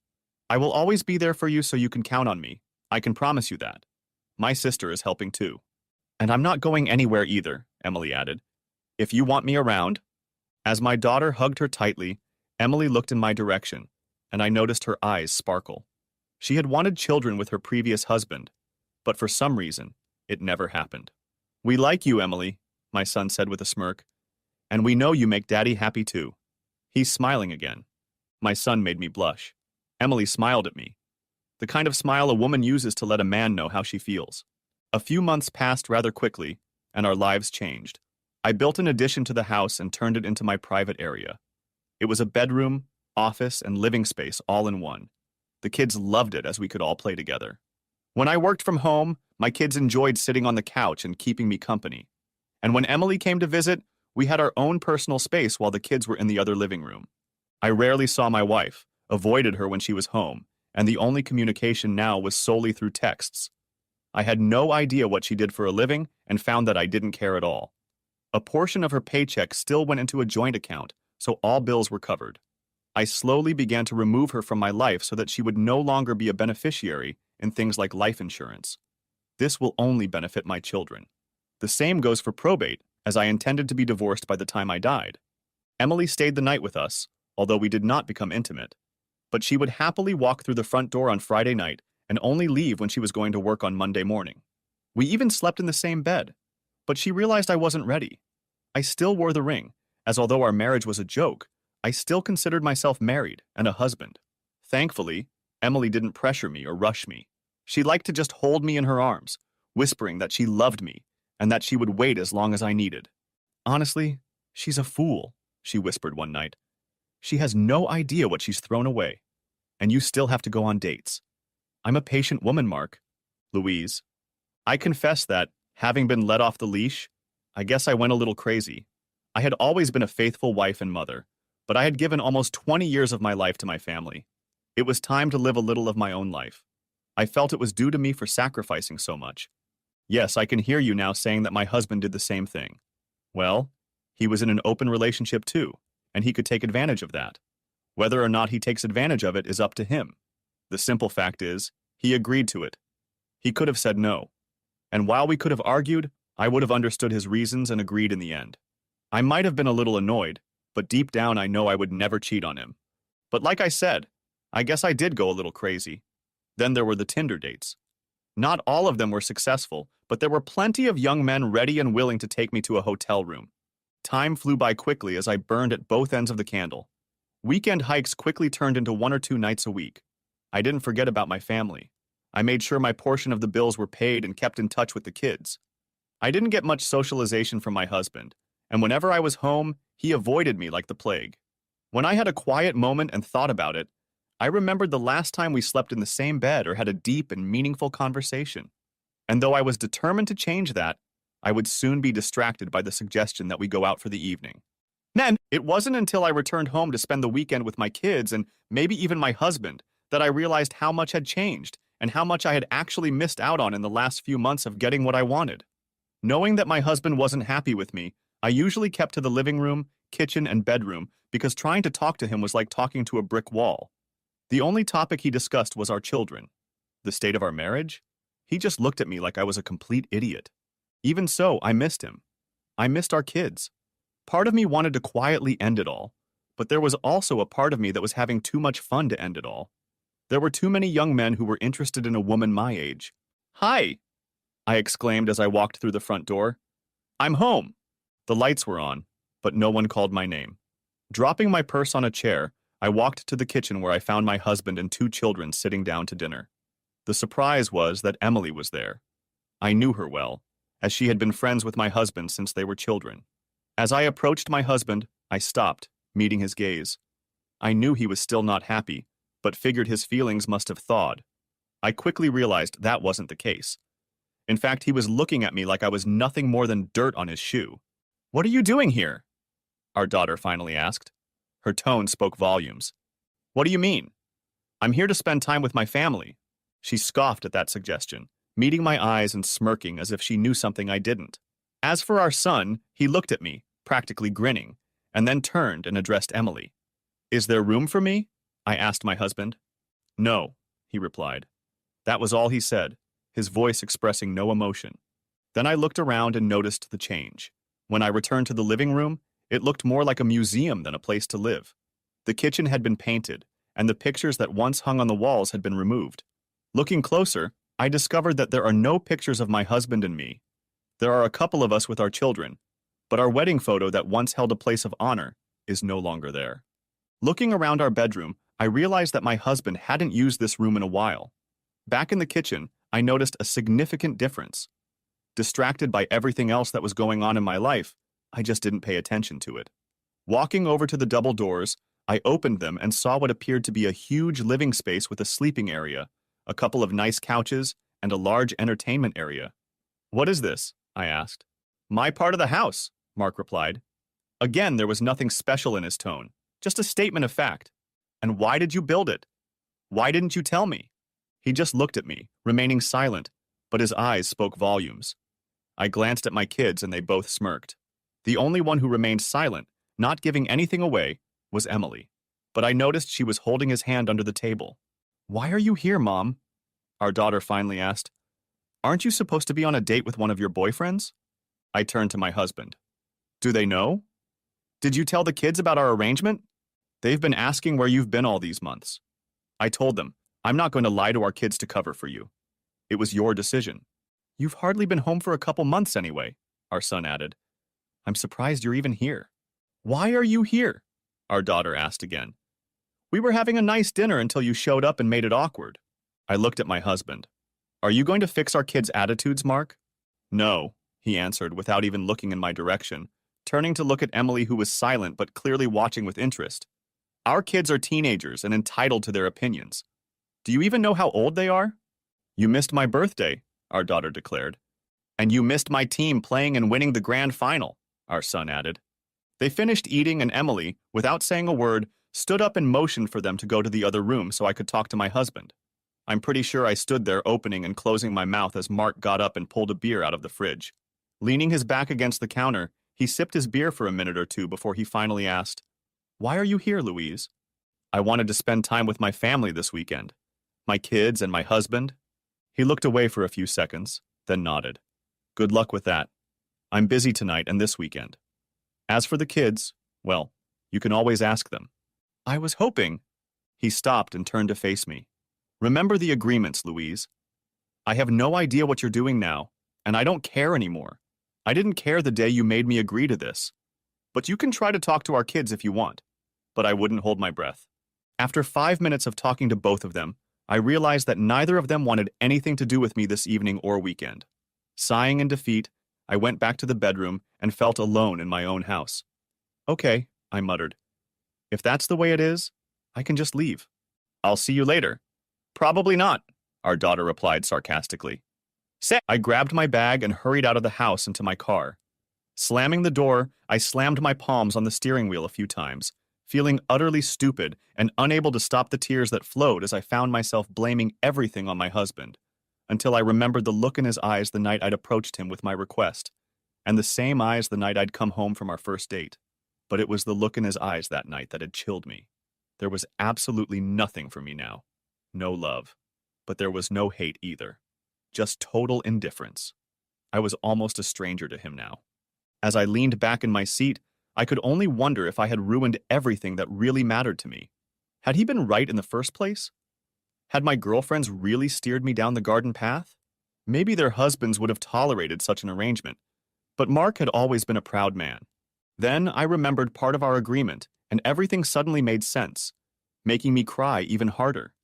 I will always be there for you so you can count on me. I can promise you that. My sister is helping too. And I'm not going anywhere either, Emily added. If you want me around. As my daughter hugged her tightly, Emily looked in my direction, and I noticed her eyes sparkle. She had wanted children with her previous husband, but for some reason, it never happened. We like you, Emily, my son said with a smirk, and we know you make Daddy happy too. He's smiling again. My son made me blush. Emily smiled at me, the kind of smile a woman uses to let a man know how she feels. A few months passed rather quickly, and our lives changed. I built an addition to the house and turned it into my private area. It was a bedroom, office, and living space all in one. The kids loved it as we could all play together. When I worked from home, my kids enjoyed sitting on the couch and keeping me company. And when Emily came to visit, we had our own personal space while the kids were in the other living room. I rarely saw my wife, avoided her when she was home, and the only communication now was solely through texts. I had no idea what she did for a living and found that I didn't care at all. A portion of her paycheck still went into a joint account, so all bills were covered. I slowly began to remove her from my life so that she would no longer be a beneficiary in things like life insurance. This will only benefit my children. The same goes for probate, as I intended to be divorced by the time I died. Emily stayed the night with us, although we did not become intimate. but she would happily walk through the front door on Friday night and only leave when she was going to work on Monday morning. We even slept in the same bed, but she realized I wasn't ready. I still wore the ring, as although our marriage was a joke, I still considered myself married and a husband. Thankfully, Emily didn't pressure me or rush me. She liked to just hold me in her arms, whispering that she loved me and that she would wait as long as I needed. Honestly, she's a fool, she whispered one night. She has no idea what she's thrown away. And you still have to go on dates. I'm a patient woman, Mark. Louise. I confess that, having been let off the leash, I guess I went a little crazy. I had always been a faithful wife and mother, but I had given almost 20 years of my life to my family. It was time to live a little of my own life. I felt it was due to me for sacrificing so much. Yes, I can hear you now saying that my husband did the same thing. Well, he was in an open relationship too, and he could take advantage of that. Whether or not he takes advantage of it is up to him. The simple fact is, he agreed to it. He could have said no. And while we could have argued, I would have understood his reasons and agreed in the end. I might have been a little annoyed, but deep down I know I would never cheat on him. But like I said, I guess I did go a little crazy. Then there were the Tinder dates. Not all of them were successful, but there were plenty of young men ready and willing to take me to a hotel room. Time flew by quickly as I burned at both ends of the candle. Weekend hikes quickly turned into 1 or 2 nights a week. I didn't forget about my family. I made sure my portion of the bills were paid and kept in touch with the kids. I didn't get much socialization from my husband, and whenever I was home, he avoided me like the plague. When I had a quiet moment and thought about it, I remembered the last time we slept in the same bed or had a deep and meaningful conversation. And though I was determined to change that, I would soon be distracted by the suggestion that we go out for the evening. Then, it wasn't until I returned home to spend the weekend with my kids and maybe even my husband that I realized how much had changed and how much I had actually missed out on in the last few months of getting what I wanted. Knowing that my husband wasn't happy with me, I usually kept to the living room, kitchen, and bedroom because trying to talk to him was like talking to a brick wall. The only topic he discussed was our children. The state of our marriage? He just looked at me like I was a complete idiot. Even so, I missed him. I missed our kids. Part of me wanted to quietly end it all, but there was also a part of me that was having too much fun to end it all. There were too many young men who were interested in a woman my age. "Hi!" I exclaimed as I walked through the front door. "I'm home!" The lights were on, but no one called my name. Dropping my purse on a chair, I walked to the kitchen where I found my husband and 2 children sitting down to dinner. The surprise was that Emily was there. I knew her well, as she had been friends with my husband since they were children. As I approached my husband, I stopped, meeting his gaze. I knew he was still not happy, but figured his feelings must have thawed. I quickly realized that wasn't the case. In fact, he was looking at me like I was nothing more than dirt on his shoe. "What are you doing here?" our daughter finally asked. Her tone spoke volumes. "What do you mean?" "I'm here to spend time with my family." She scoffed at that suggestion, meeting my eyes and smirking as if she knew something I didn't. As for our son, he looked at me, practically grinning, and then turned and addressed Emily. "Is there room for me?" I asked my husband. "No," he replied. That was all he said, his voice expressing no emotion. Then I looked around and noticed the change. When I returned to the living room, it looked more like a museum than a place to live. The kitchen had been painted, and the pictures that once hung on the walls had been removed. Looking closer, I discovered that there are no pictures of my husband and me. There are a couple of us with our children, but our wedding photo that once held a place of honor is no longer there. Looking around our bedroom, I realized that my husband hadn't used this room in a while. Back in the kitchen, I noticed a significant difference. Distracted by everything else that was going on in my life, I just didn't pay attention to it. Walking over to the double doors, I opened them and saw what appeared to be a huge living space with a sleeping area, a couple of nice couches, and a large entertainment area. "What is this?" I asked. "My part of the house," Mark replied. Again, there was nothing special in his tone, just a statement of fact. "And why did you build it? Why didn't you tell me?" He just looked at me, remaining silent, but his eyes spoke volumes. I glanced at my kids and they both smirked. The only one who remained silent, not giving anything away, was Emily. But I noticed she was holding his hand under the table. "Why are you here, Mom?" our daughter finally asked. "Aren't you supposed to be on a date with one of your boyfriends?" I turned to my husband. "Do they know? Did you tell the kids about our arrangement? They've been asking where you've been all these months." I told them, I'm not going to lie to our kids to cover for you. It was your decision. You've hardly been home for a couple months anyway, our son added. I'm surprised you're even here. Why are you here? Our daughter asked again. We were having a nice dinner until you showed up and made it awkward. I looked at my husband. Are you going to fix our kids' attitudes, Mark? No, he answered without even looking in my direction, turning to look at Emily, who was silent but clearly watching with interest. Our kids are teenagers and entitled to their opinions. Do you even know how old they are? You missed my birthday, our daughter declared. And you missed my team playing and winning the grand final, our son added. They finished eating and Emily, without saying a word, stood up and motioned for them to go to the other room so I could talk to my husband. I'm pretty sure I stood there opening and closing my mouth as Mark got up and pulled a beer out of the fridge. Leaning his back against the counter, he sipped his beer for a minute or two before he finally asked, Why are you here, Louise? I wanted to spend time with my family this weekend. My kids and my husband. He looked away for a few seconds, then nodded. Good luck with that. I'm busy tonight and this weekend. As for the kids, well, you can always ask them. I was hoping. He stopped and turned to face me. Remember the agreements, Louise. I have no idea what you're doing now, and I don't care anymore. I didn't care the day you made me agree to this. But you can try to talk to our kids if you want. But I wouldn't hold my breath. After 5 minutes of talking to both of them, I realized that neither of them wanted anything to do with me this evening or weekend. Sighing in defeat, I went back to the bedroom and felt alone in my own house. Okay, I muttered. If that's the way it is, I can just leave. I'll see you later. Probably not, our daughter replied sarcastically. I grabbed my bag and hurried out of the house into my car. Slamming the door, I slammed my palms on the steering wheel a few times, feeling utterly stupid and unable to stop the tears that flowed as I found myself blaming everything on my husband, until I remembered the look in his eyes the night I'd approached him with my request, and the same eyes the night I'd come home from our first date. But it was the look in his eyes that night that had chilled me. There was absolutely nothing for me now. No love. But there was no hate either. Just total indifference. I was almost a stranger to him now. As I leaned back in my seat, I could only wonder if I had ruined everything that really mattered to me. Had he been right in the first place? Had my girlfriends really steered me down the garden path? Maybe their husbands would have tolerated such an arrangement, but Mark had always been a proud man. Then I remembered part of our agreement, and everything suddenly made sense, making me cry even harder.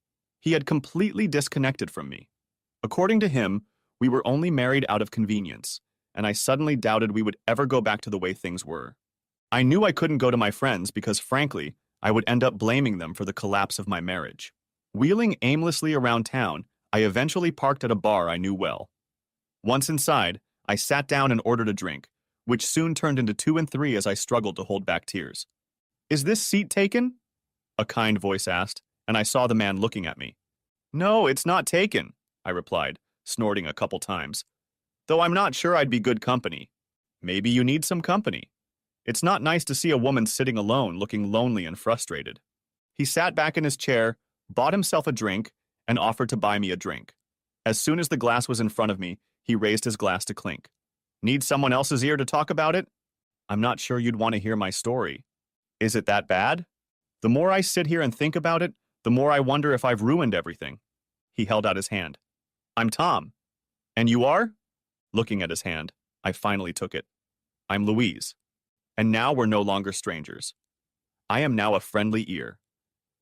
He had completely disconnected from me. According to him, we were only married out of convenience, and I suddenly doubted we would ever go back to the way things were. I knew I couldn't go to my friends because, frankly, I would end up blaming them for the collapse of my marriage. Wheeling aimlessly around town, I eventually parked at a bar I knew well. Once inside, I sat down and ordered a drink, which soon turned into 2 and 3 as I struggled to hold back tears. Is this seat taken? A kind voice asked, and I saw the man looking at me. No, it's not taken, I replied, snorting a couple times. Though I'm not sure I'd be good company. Maybe you need some company. It's not nice to see a woman sitting alone, looking lonely and frustrated. He sat back in his chair, bought himself a drink, and offered to buy me a drink. As soon as the glass was in front of me, he raised his glass to clink. Need someone else's ear to talk about it? I'm not sure you'd want to hear my story. Is it that bad? The more I sit here and think about it, the more I wonder if I've ruined everything. He held out his hand. I'm Tom. And you are? Looking at his hand, I finally took it. I'm Louise. And now we're no longer strangers. I am now a friendly ear.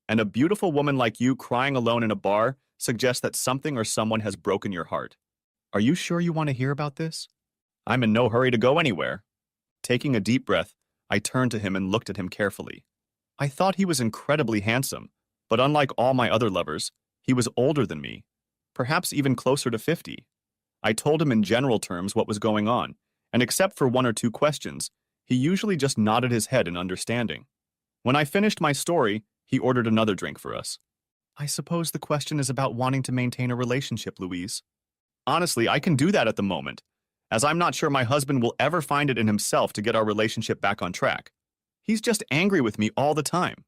And a beautiful woman like you crying alone in a bar suggests that something or someone has broken your heart. Are you sure you want to hear about this? I'm in no hurry to go anywhere. Taking a deep breath, I turned to him and looked at him carefully. I thought he was incredibly handsome, but unlike all my other lovers, he was older than me, perhaps even closer to 50. I told him in general terms what was going on, and except for 1 or 2 questions, he usually just nodded his head in understanding. When I finished my story, he ordered another drink for us. I suppose the question is about wanting to maintain a relationship, Louise. Honestly, I can do that at the moment, as I'm not sure my husband will ever find it in himself to get our relationship back on track. He's just angry with me all the time.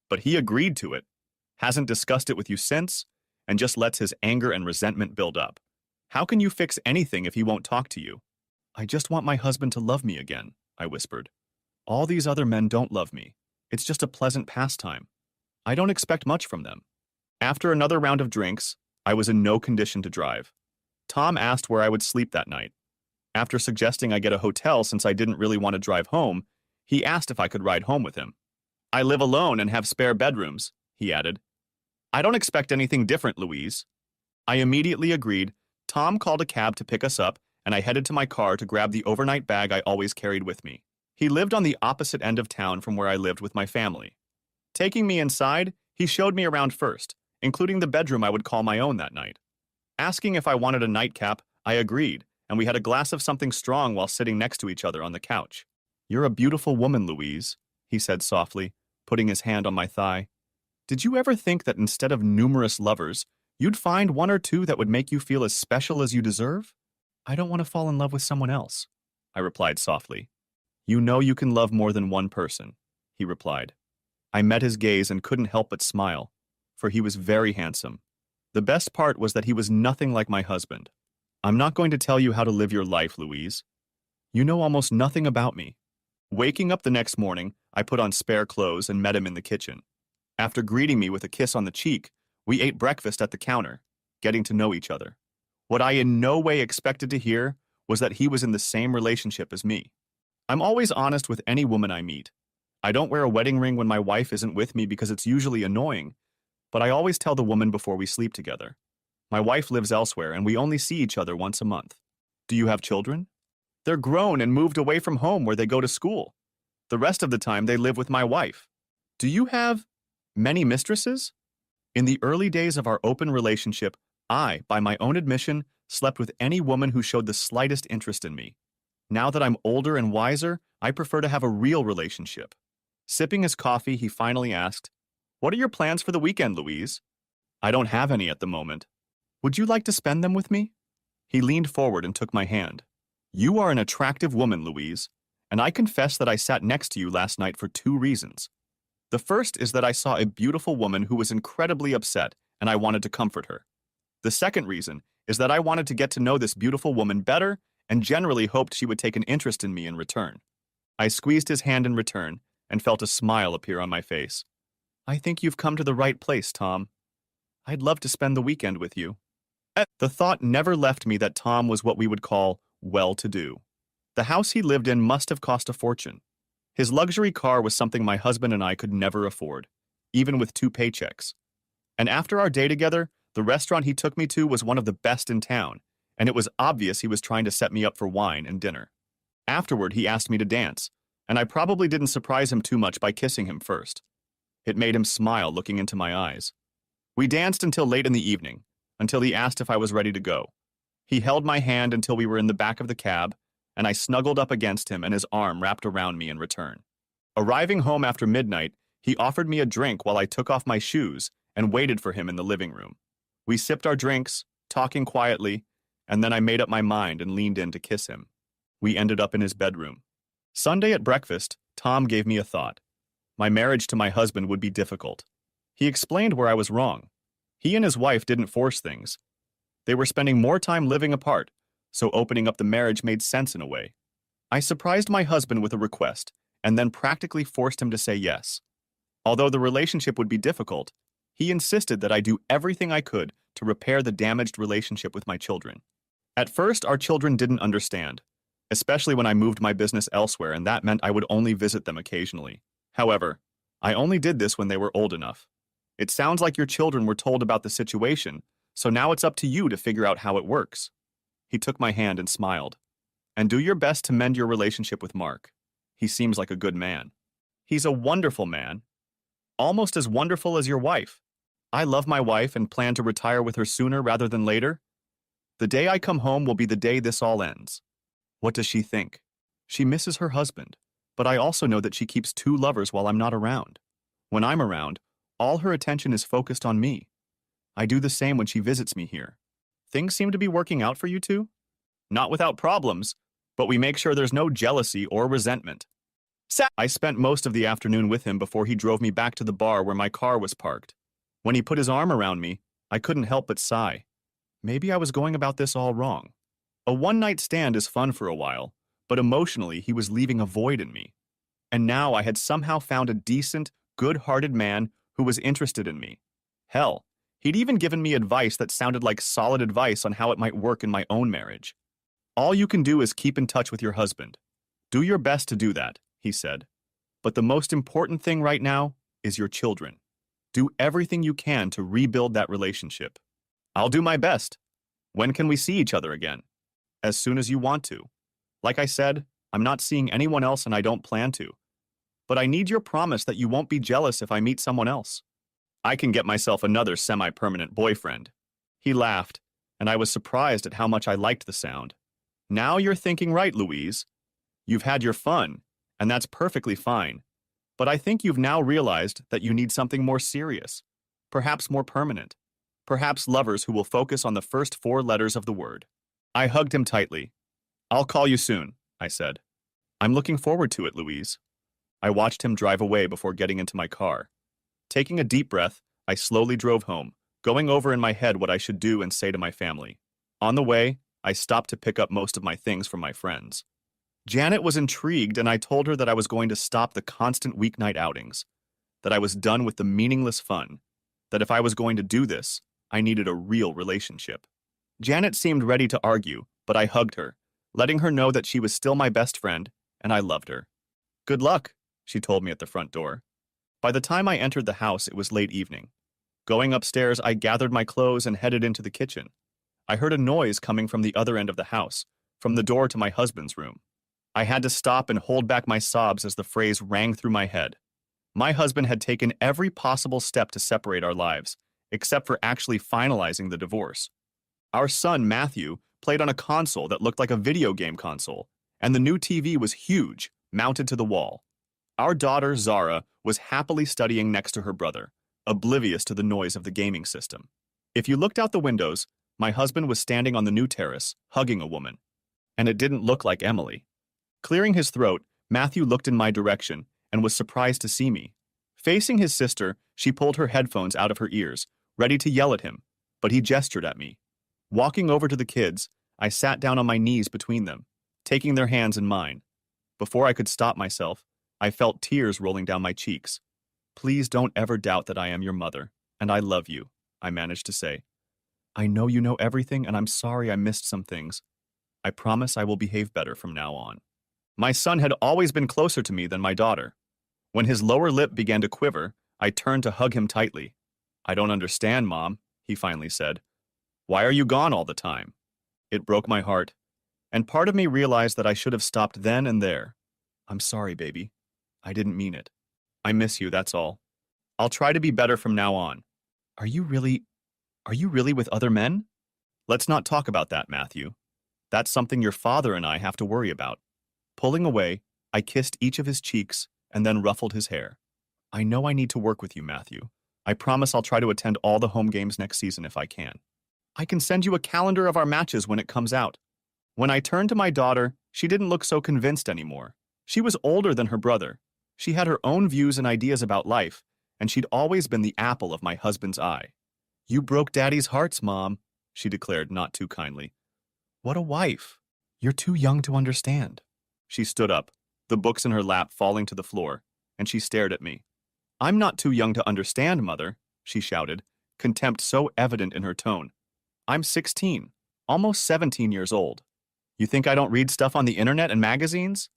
But he agreed to it, hasn't discussed it with you since, and just lets his anger and resentment build up. How can you fix anything if he won't talk to you? I just want my husband to love me again, I whispered. All these other men don't love me. It's just a pleasant pastime. I don't expect much from them. After another round of drinks, I was in no condition to drive. Tom asked where I would sleep that night. After suggesting I get a hotel since I didn't really want to drive home, he asked if I could ride home with him. I live alone and have spare bedrooms, he added. I don't expect anything different, Louise. I immediately agreed. Tom called a cab to pick us up, and I headed to my car to grab the overnight bag I always carried with me. He lived on the opposite end of town from where I lived with my family. Taking me inside, he showed me around first, including the bedroom I would call my own that night. Asking if I wanted a nightcap, I agreed, and we had a glass of something strong while sitting next to each other on the couch. You're a beautiful woman, Louise, he said softly, putting his hand on my thigh. Did you ever think that instead of numerous lovers, you'd find one or two that would make you feel as special as you deserve? I don't want to fall in love with someone else, I replied softly. You know you can love more than one person, he replied. I met his gaze and couldn't help but smile, for he was very handsome. The best part was that he was nothing like my husband. I'm not going to tell you how to live your life, Louise. You know almost nothing about me. Waking up the next morning, I put on spare clothes and met him in the kitchen. After greeting me with a kiss on the cheek, we ate breakfast at the counter, getting to know each other. What I in no way expected to hear was that he was in the same relationship as me. I'm always honest with any woman I meet. I don't wear a wedding ring when my wife isn't with me because it's usually annoying, but I always tell the woman before we sleep together. My wife lives elsewhere and we only see each other once a month. Do you have children? They're grown and moved away from home where they go to school. The rest of the time they live with my wife. Do you have many mistresses? In the early days of our open relationship, I, by my own admission, slept with any woman who showed the slightest interest in me. Now that I'm older and wiser, I prefer to have a real relationship. Sipping his coffee, he finally asked, What are your plans for the weekend, Louise? I don't have any at the moment. Would you like to spend them with me? He leaned forward and took my hand. You are an attractive woman, Louise, and I confess that I sat next to you last night for two reasons. The first is that I saw a beautiful woman who was incredibly upset, and I wanted to comfort her. The second reason is that I wanted to get to know this beautiful woman better and generally hoped she would take an interest in me in return. I squeezed his hand in return and felt a smile appear on my face. I think you've come to the right place, Tom. I'd love to spend the weekend with you. The thought never left me that Tom was what we would call well-to-do. The house he lived in must have cost a fortune. His luxury car was something my husband and I could never afford, even with 2 paychecks. And after our day together, the restaurant he took me to was one of the best in town, and it was obvious he was trying to set me up for wine and dinner. Afterward, he asked me to dance, and I probably didn't surprise him too much by kissing him first. It made him smile looking into my eyes. We danced until late in the evening, until he asked if I was ready to go. He held my hand until we were in the back of the cab, and I snuggled up against him and his arm wrapped around me in return. Arriving home after midnight, he offered me a drink while I took off my shoes and waited for him in the living room. We sipped our drinks, talking quietly, and then I made up my mind and leaned in to kiss him. We ended up in his bedroom. Sunday at breakfast, Tom gave me a thought. My marriage to my husband would be difficult. He explained where I was wrong. He and his wife didn't force things. They were spending more time living apart, so opening up the marriage made sense in a way. I surprised my husband with a request, and then practically forced him to say yes. Although the relationship would be difficult, he insisted that I do everything I could to repair the damaged relationship with my children. At first, our children didn't understand, especially when I moved my business elsewhere, and that meant I would only visit them occasionally. However, I only did this when they were old enough. It sounds like your children were told about the situation, so now it's up to you to figure out how it works. He took my hand and smiled. And do your best to mend your relationship with Mark. He seems like a good man. He's a wonderful man. Almost as wonderful as your wife. I love my wife and plan to retire with her sooner rather than later. The day I come home will be the day this all ends. What does she think? She misses her husband, but I also know that she keeps 2 lovers while I'm not around. When I'm around, all her attention is focused on me. I do the same when she visits me here. Things seem to be working out for you two? Not without problems, but we make sure there's no jealousy or resentment. I spent most of the afternoon with him before he drove me back to the bar where my car was parked. When he put his arm around me, I couldn't help but sigh. Maybe I was going about this all wrong. A one-night stand is fun for a while, but emotionally he was leaving a void in me. And now I had somehow found a decent, good-hearted man who was interested in me. Hell, He'd even given me advice that sounded like solid advice on how it might work in my own marriage. All you can do is keep in touch with your husband. Do your best to do that, he said. But the most important thing right now is your children. Do everything you can to rebuild that relationship. I'll do my best. When can we see each other again? As soon as you want to. Like I said, I'm not seeing anyone else and I don't plan to. But I need your promise that you won't be jealous if I meet someone else. I can get myself another semi-permanent boyfriend. He laughed, and I was surprised at how much I liked the sound. Now you're thinking right, Louise. You've had your fun, and that's perfectly fine. But I think you've now realized that you need something more serious, perhaps more permanent, perhaps lovers who will focus on the first 4 letters of the word. I hugged him tightly. I'll call you soon, I said. I'm looking forward to it, Louise. I watched him drive away before getting into my car. Taking a deep breath, I slowly drove home, going over in my head what I should do and say to my family. On the way, I stopped to pick up most of my things from my friends. Janet was intrigued, and I told her that I was going to stop the constant weeknight outings, that I was done with the meaningless fun, that if I was going to do this, I needed a real relationship. Janet seemed ready to argue, but I hugged her, letting her know that she was still my best friend, and I loved her. Good luck, she told me at the front door. By the time I entered the house, it was late evening. Going upstairs, I gathered my clothes and headed into the kitchen. I heard a noise coming from the other end of the house, from the door to my husband's room. I had to stop and hold back my sobs as the phrase rang through my head. My husband had taken every possible step to separate our lives, except for actually finalizing the divorce. Our son, Matthew, played on a console that looked like a video game console, and the new TV was huge, mounted to the wall. Our daughter, Zara, was happily studying next to her brother, oblivious to the noise of the gaming system. If you looked out the windows, my husband was standing on the new terrace, hugging a woman. And it didn't look like Emily. Clearing his throat, Matthew looked in my direction and was surprised to see me. Facing his sister, she pulled her headphones out of her ears, ready to yell at him, but he gestured at me. Walking over to the kids, I sat down on my knees between them, taking their hands in mine. Before I could stop myself, I felt tears rolling down my cheeks. Please don't ever doubt that I am your mother, and I love you, I managed to say. I know you know everything, and I'm sorry I missed some things. I promise I will behave better from now on. My son had always been closer to me than my daughter. When his lower lip began to quiver, I turned to hug him tightly. I don't understand, Mom, he finally said. Why are you gone all the time? It broke my heart, and part of me realized that I should have stopped then and there. I'm sorry, baby. I didn't mean it. I miss you, that's all. I'll try to be better from now on. Are you really with other men? Let's not talk about that, Matthew. That's something your father and I have to worry about. Pulling away, I kissed each of his cheeks and then ruffled his hair. I know I need to work with you, Matthew. I promise I'll try to attend all the home games next season if I can. I can send you a calendar of our matches when it comes out. When I turned to my daughter, she didn't look so convinced anymore. She was older than her brother. She had her own views and ideas about life, and she'd always been the apple of my husband's eye. You broke Daddy's hearts, Mom, she declared not too kindly. What a wife. You're too young to understand. She stood up, the books in her lap falling to the floor, and she stared at me. I'm not too young to understand, Mother, she shouted, contempt so evident in her tone. I'm 16, almost 17 years old. You think I don't read stuff on the internet and magazines?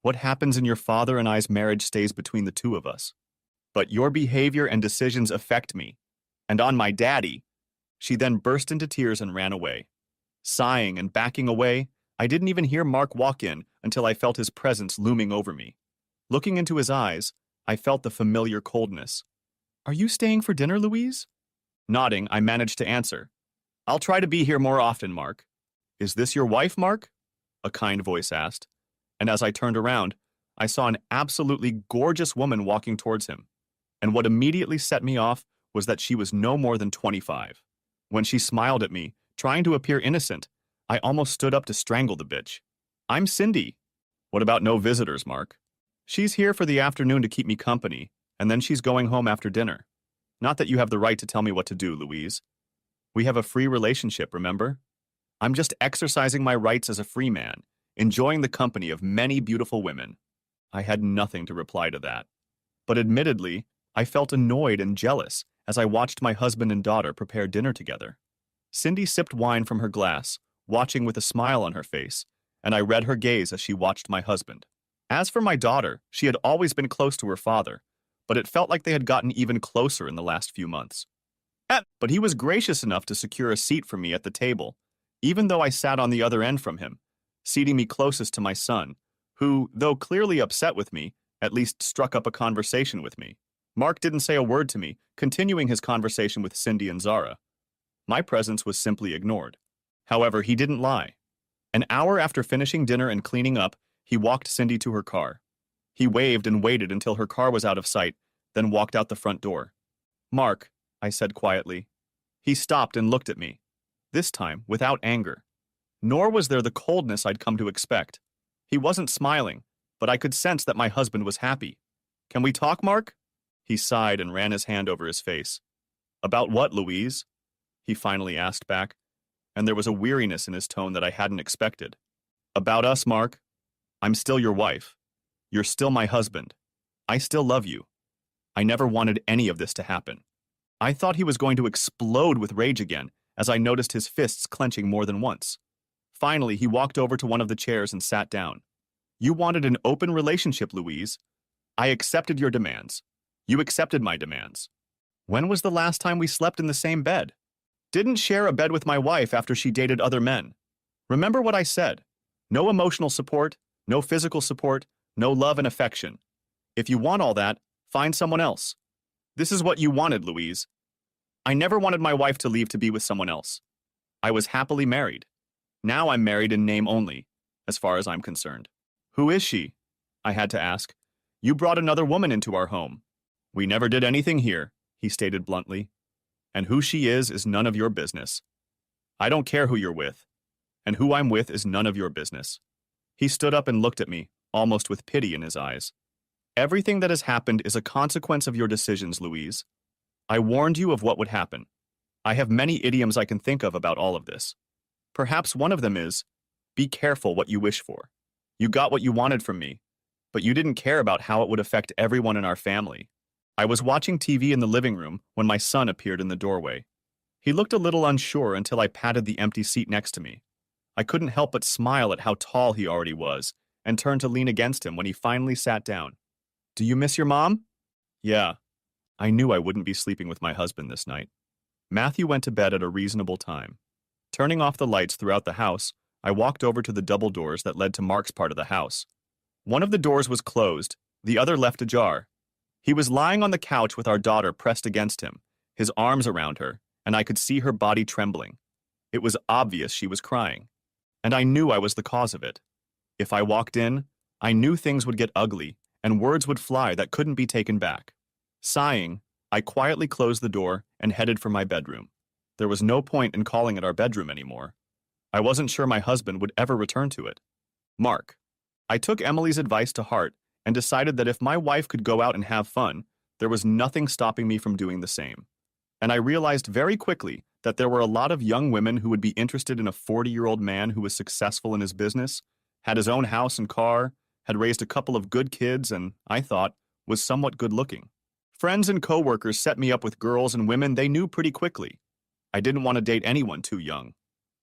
What happens in your father and I's marriage stays between the two of us. But your behavior and decisions affect me. And on my daddy. She then burst into tears and ran away. Sighing and backing away, I didn't even hear Mark walk in until I felt his presence looming over me. Looking into his eyes, I felt the familiar coldness. Are you staying for dinner, Louise? Nodding, I managed to answer. I'll try to be here more often, Mark. Is this your wife, Mark? A kind voice asked. And as I turned around, I saw an absolutely gorgeous woman walking towards him. And what immediately set me off was that she was no more than 25. When she smiled at me, trying to appear innocent, I almost stood up to strangle the bitch. I'm Cindy. What about no visitors, Mark? She's here for the afternoon to keep me company, and then she's going home after dinner. Not that you have the right to tell me what to do, Louise. We have a free relationship, remember? I'm just exercising my rights as a free man, enjoying the company of many beautiful women. I had nothing to reply to that. But admittedly, I felt annoyed and jealous as I watched my husband and daughter prepare dinner together. Cindy sipped wine from her glass, watching with a smile on her face, and I read her gaze as she watched my husband. As for my daughter, she had always been close to her father, but it felt like they had gotten even closer in the last few months. But he was gracious enough to secure a seat for me at the table, even though I sat on the other end from him, seating me closest to my son, who, though clearly upset with me, at least struck up a conversation with me. Mark didn't say a word to me, continuing his conversation with Cindy and Zara. My presence was simply ignored. However, he didn't lie. An hour after finishing dinner and cleaning up, he walked Cindy to her car. He waved and waited until her car was out of sight, then walked out the front door. "Mark," I said quietly. He stopped and looked at me, this time without anger. Nor was there the coldness I'd come to expect. He wasn't smiling, but I could sense that my husband was happy. "Can we talk, Mark?" He sighed and ran his hand over his face. "About what, Louise?" he finally asked back, and there was a weariness in his tone that I hadn't expected. "About us, Mark. I'm still your wife. You're still my husband. I still love you. I never wanted any of this to happen." I thought he was going to explode with rage again, as I noticed his fists clenching more than once. Finally, he walked over to one of the chairs and sat down. "You wanted an open relationship, Louise. I accepted your demands. You accepted my demands. When was the last time we slept in the same bed? Didn't share a bed with my wife after she dated other men. Remember what I said. No emotional support, no physical support, no love and affection. If you want all that, find someone else. This is what you wanted, Louise. I never wanted my wife to leave to be with someone else. I was happily married. Now I'm married in name only, as far as I'm concerned." "Who is she?" I had to ask. "You brought another woman into our home." "We never did anything here," he stated bluntly. "And who she is none of your business. I don't care who you're with, and who I'm with is none of your business." He stood up and looked at me, almost with pity in his eyes. "Everything that has happened is a consequence of your decisions, Louise. I warned you of what would happen. I have many idioms I can think of about all of this. Perhaps one of them is, be careful what you wish for. You got what you wanted from me, but you didn't care about how it would affect everyone in our family." I was watching TV in the living room when my son appeared in the doorway. He looked a little unsure until I patted the empty seat next to me. I couldn't help but smile at how tall he already was, and turned to lean against him when he finally sat down. "Do you miss your mom?" "Yeah." I knew I wouldn't be sleeping with my husband this night. Matthew went to bed at a reasonable time. Turning off the lights throughout the house, I walked over to the double doors that led to Mark's part of the house. One of the doors was closed, the other left ajar. He was lying on the couch with our daughter pressed against him, his arms around her, and I could see her body trembling. It was obvious she was crying, and I knew I was the cause of it. If I walked in, I knew things would get ugly, and words would fly that couldn't be taken back. Sighing, I quietly closed the door and headed for my bedroom. There was no point in calling it our bedroom anymore. I wasn't sure my husband would ever return to it. Mark. I took Emily's advice to heart and decided that if my wife could go out and have fun, there was nothing stopping me from doing the same. And I realized very quickly that there were a lot of young women who would be interested in a 40-year-old man who was successful in his business, had his own house and car, had raised a couple of good kids, and, I thought, was somewhat good-looking. Friends and coworkers set me up with girls and women they knew pretty quickly. I didn't want to date anyone too young.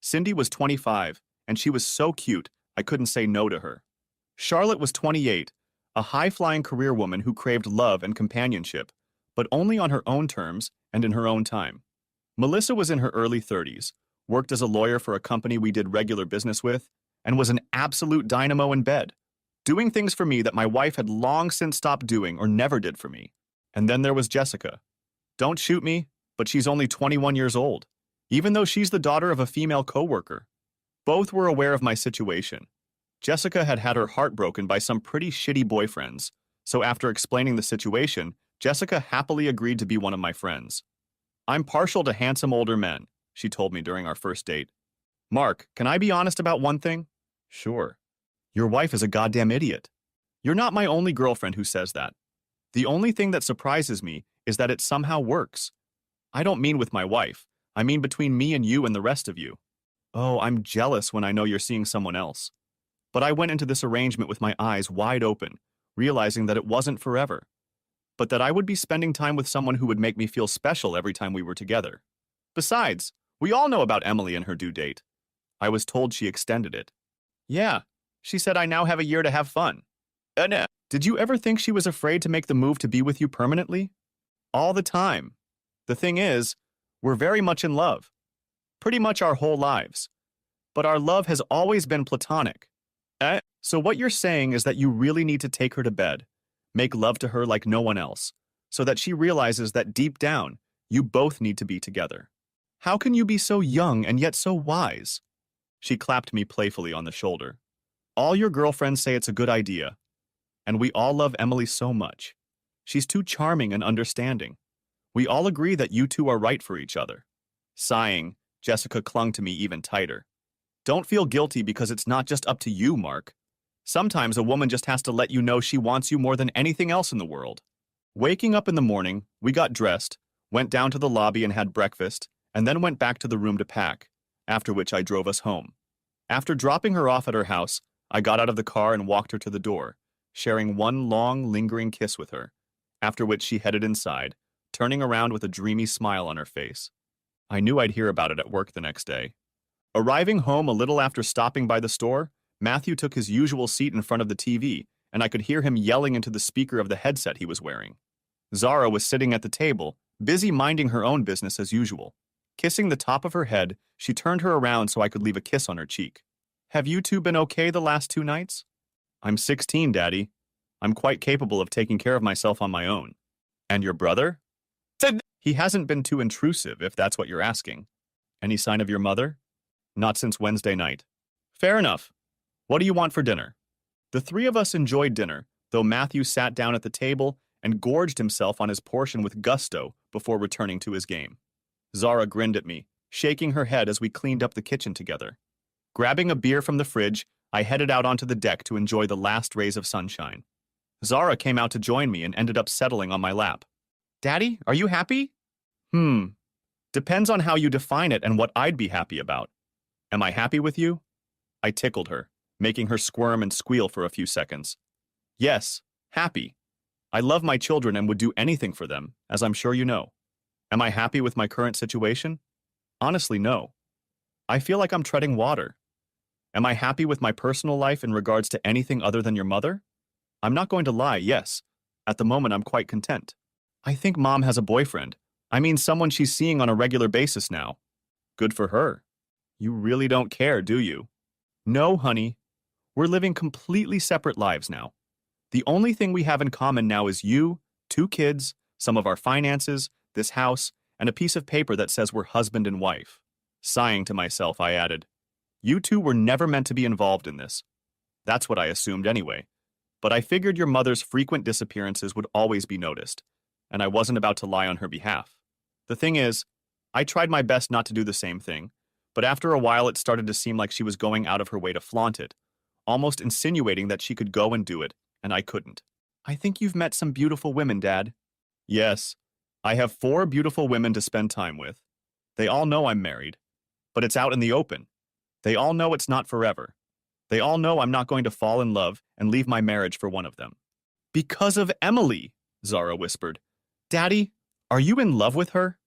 Cindy was 25, and she was so cute, I couldn't say no to her. Charlotte was 28, a high-flying career woman who craved love and companionship, but only on her own terms and in her own time. Melissa was in her early 30s, worked as a lawyer for a company we did regular business with, and was an absolute dynamo in bed, doing things for me that my wife had long since stopped doing or never did for me. And then there was Jessica. Don't shoot me, but she's only 21 years old, even though she's the daughter of a female coworker. Both were aware of my situation. Jessica had had her heart broken by some pretty shitty boyfriends, so after explaining the situation, Jessica happily agreed to be one of my friends. "I'm partial to handsome older men," she told me during our first date. "Mark, can I be honest about one thing?" "Sure." "Your wife is a goddamn idiot." "You're not my only girlfriend who says that. The only thing that surprises me is that it somehow works. I don't mean with my wife. I mean between me and you and the rest of you. Oh, I'm jealous when I know you're seeing someone else." But I went into this arrangement with my eyes wide open, realizing that it wasn't forever. but that I would be spending time with someone who would make me feel special every time we were together. Besides, we all know about Emily and her due date. I was told she extended it. Yeah, she said I now have a year to have fun. No. Did you ever think she was afraid to make the move to be with you permanently? All the time. The thing is, we're very much in love. Pretty much our whole lives. But our love has always been platonic. So what you're saying is that you really need to take her to bed, make love to her like no one else, so that she realizes that deep down, you both need to be together. How can you be so young and yet so wise? She clapped me playfully on the shoulder. All your girlfriends say it's a good idea, and we all love Emily so much. She's too charming and understanding. We all agree that you two are right for each other. Sighing, Jessica clung to me even tighter. Don't feel guilty because it's not just up to you, Mark. Sometimes a woman just has to let you know she wants you more than anything else in the world. Waking up in the morning, we got dressed, went down to the lobby and had breakfast, and then went back to the room to pack, after which I drove us home. After dropping her off at her house, I got out of the car and walked her to the door, sharing one long, lingering kiss with her, after which she headed inside, turning around with a dreamy smile on her face. I knew I'd hear about it at work the next day. Arriving home a little after stopping by the store, Matthew took his usual seat in front of the TV, and I could hear him yelling into the speaker of the headset he was wearing. Zara was sitting at the table, busy minding her own business as usual. Kissing the top of her head, she turned her around so I could leave a kiss on her cheek. Have you two been okay the last 2 nights? I'm 16, Daddy. I'm quite capable of taking care of myself on my own. And your brother? He hasn't been too intrusive, if that's what you're asking. Any sign of your mother? Not since Wednesday night. Fair enough. What do you want for dinner? The 3 of us enjoyed dinner, though Matthew sat down at the table and gorged himself on his portion with gusto before returning to his game. Zara grinned at me, shaking her head as we cleaned up the kitchen together. Grabbing a beer from the fridge, I headed out onto the deck to enjoy the last rays of sunshine. Zara came out to join me and ended up settling on my lap. Daddy, are you happy? Depends on how you define it and what I'd be happy about. Am I happy with you? I tickled her, making her squirm and squeal for a few seconds. Yes, happy. I love my children and would do anything for them, as I'm sure you know. Am I happy with my current situation? Honestly, no. I feel like I'm treading water. Am I happy with my personal life in regards to anything other than your mother? I'm not going to lie, yes. At the moment, I'm quite content. I think Mom has a boyfriend. I mean, someone she's seeing on a regular basis now. Good for her. You really don't care, do you? No, honey. We're living completely separate lives now. The only thing we have in common now is you, 2 kids, some of our finances, this house, and a piece of paper that says we're husband and wife. Sighing to myself, I added, you two were never meant to be involved in this. That's what I assumed anyway. But I figured your mother's frequent disappearances would always be noticed, and I wasn't about to lie on her behalf. The thing is, I tried my best not to do the same thing, but after a while it started to seem like she was going out of her way to flaunt it, almost insinuating that she could go and do it, and I couldn't. I think you've met some beautiful women, Dad. Yes, I have 4 beautiful women to spend time with. They all know I'm married, but it's out in the open. They all know it's not forever. They all know I'm not going to fall in love and leave my marriage for one of them. Because of Emily, Zara whispered. Daddy, are you in love with her?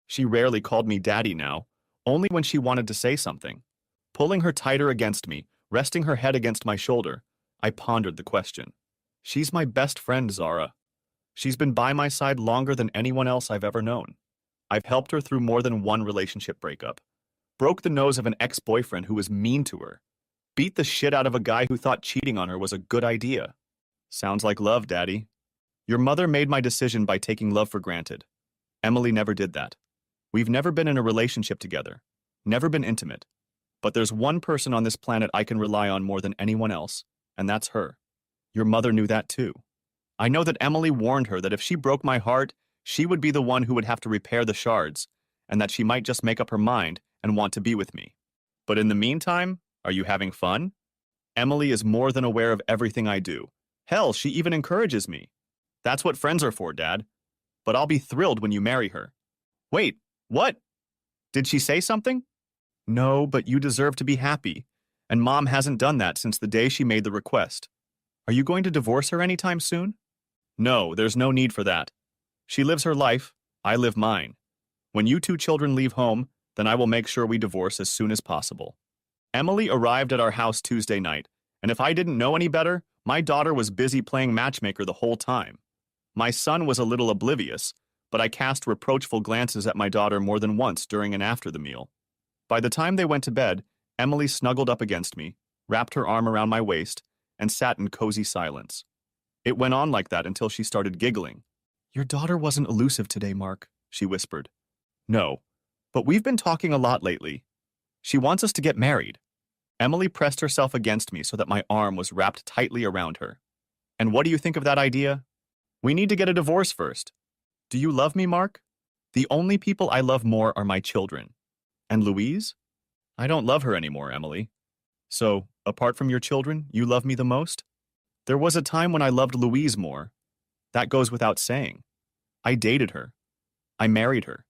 She rarely called me Daddy now, only when she wanted to say something. Pulling her tighter against me, resting her head against my shoulder, I pondered the question. She's my best friend, Zara. She's been by my side longer than anyone else I've ever known. I've helped her through more than one relationship breakup. Broke the nose of an ex-boyfriend who was mean to her. Beat the shit out of a guy who thought cheating on her was a good idea. Sounds like love, Daddy. Your mother made my decision by taking love for granted. Emily never did that. We've never been in a relationship together. Never been intimate. But there's one person on this planet I can rely on more than anyone else, and that's her. Your mother knew that too. I know that Emily warned her that if she broke my heart, she would be the one who would have to repair the shards, and that she might just make up her mind and want to be with me. But in the meantime, are you having fun? Emily is more than aware of everything I do. Hell, she even encourages me. That's what friends are for, Dad. But I'll be thrilled when you marry her. Wait, what? Did she say something? No, but you deserve to be happy, and Mom hasn't done that since the day she made the request. Are you going to divorce her anytime soon? No, there's no need for that. She lives her life, I live mine. When you two children leave home, then I will make sure we divorce as soon as possible. Emily arrived at our house Tuesday night, and if I didn't know any better, my daughter was busy playing matchmaker the whole time. My son was a little oblivious, but I cast reproachful glances at my daughter more than once during and after the meal. By the time they went to bed, Emily snuggled up against me, wrapped her arm around my waist, and sat in cozy silence. It went on like that until she started giggling. Your daughter wasn't elusive today, Mark, she whispered. No, but we've been talking a lot lately. She wants us to get married. Emily pressed herself against me so that my arm was wrapped tightly around her. And what do you think of that idea? We need to get a divorce first. Do you love me, Mark? The only people I love more are my children. And Louise? I don't love her anymore, Emily. So, apart from your children, you love me the most? There was a time when I loved Louise more. That goes without saying. I dated her. I married her.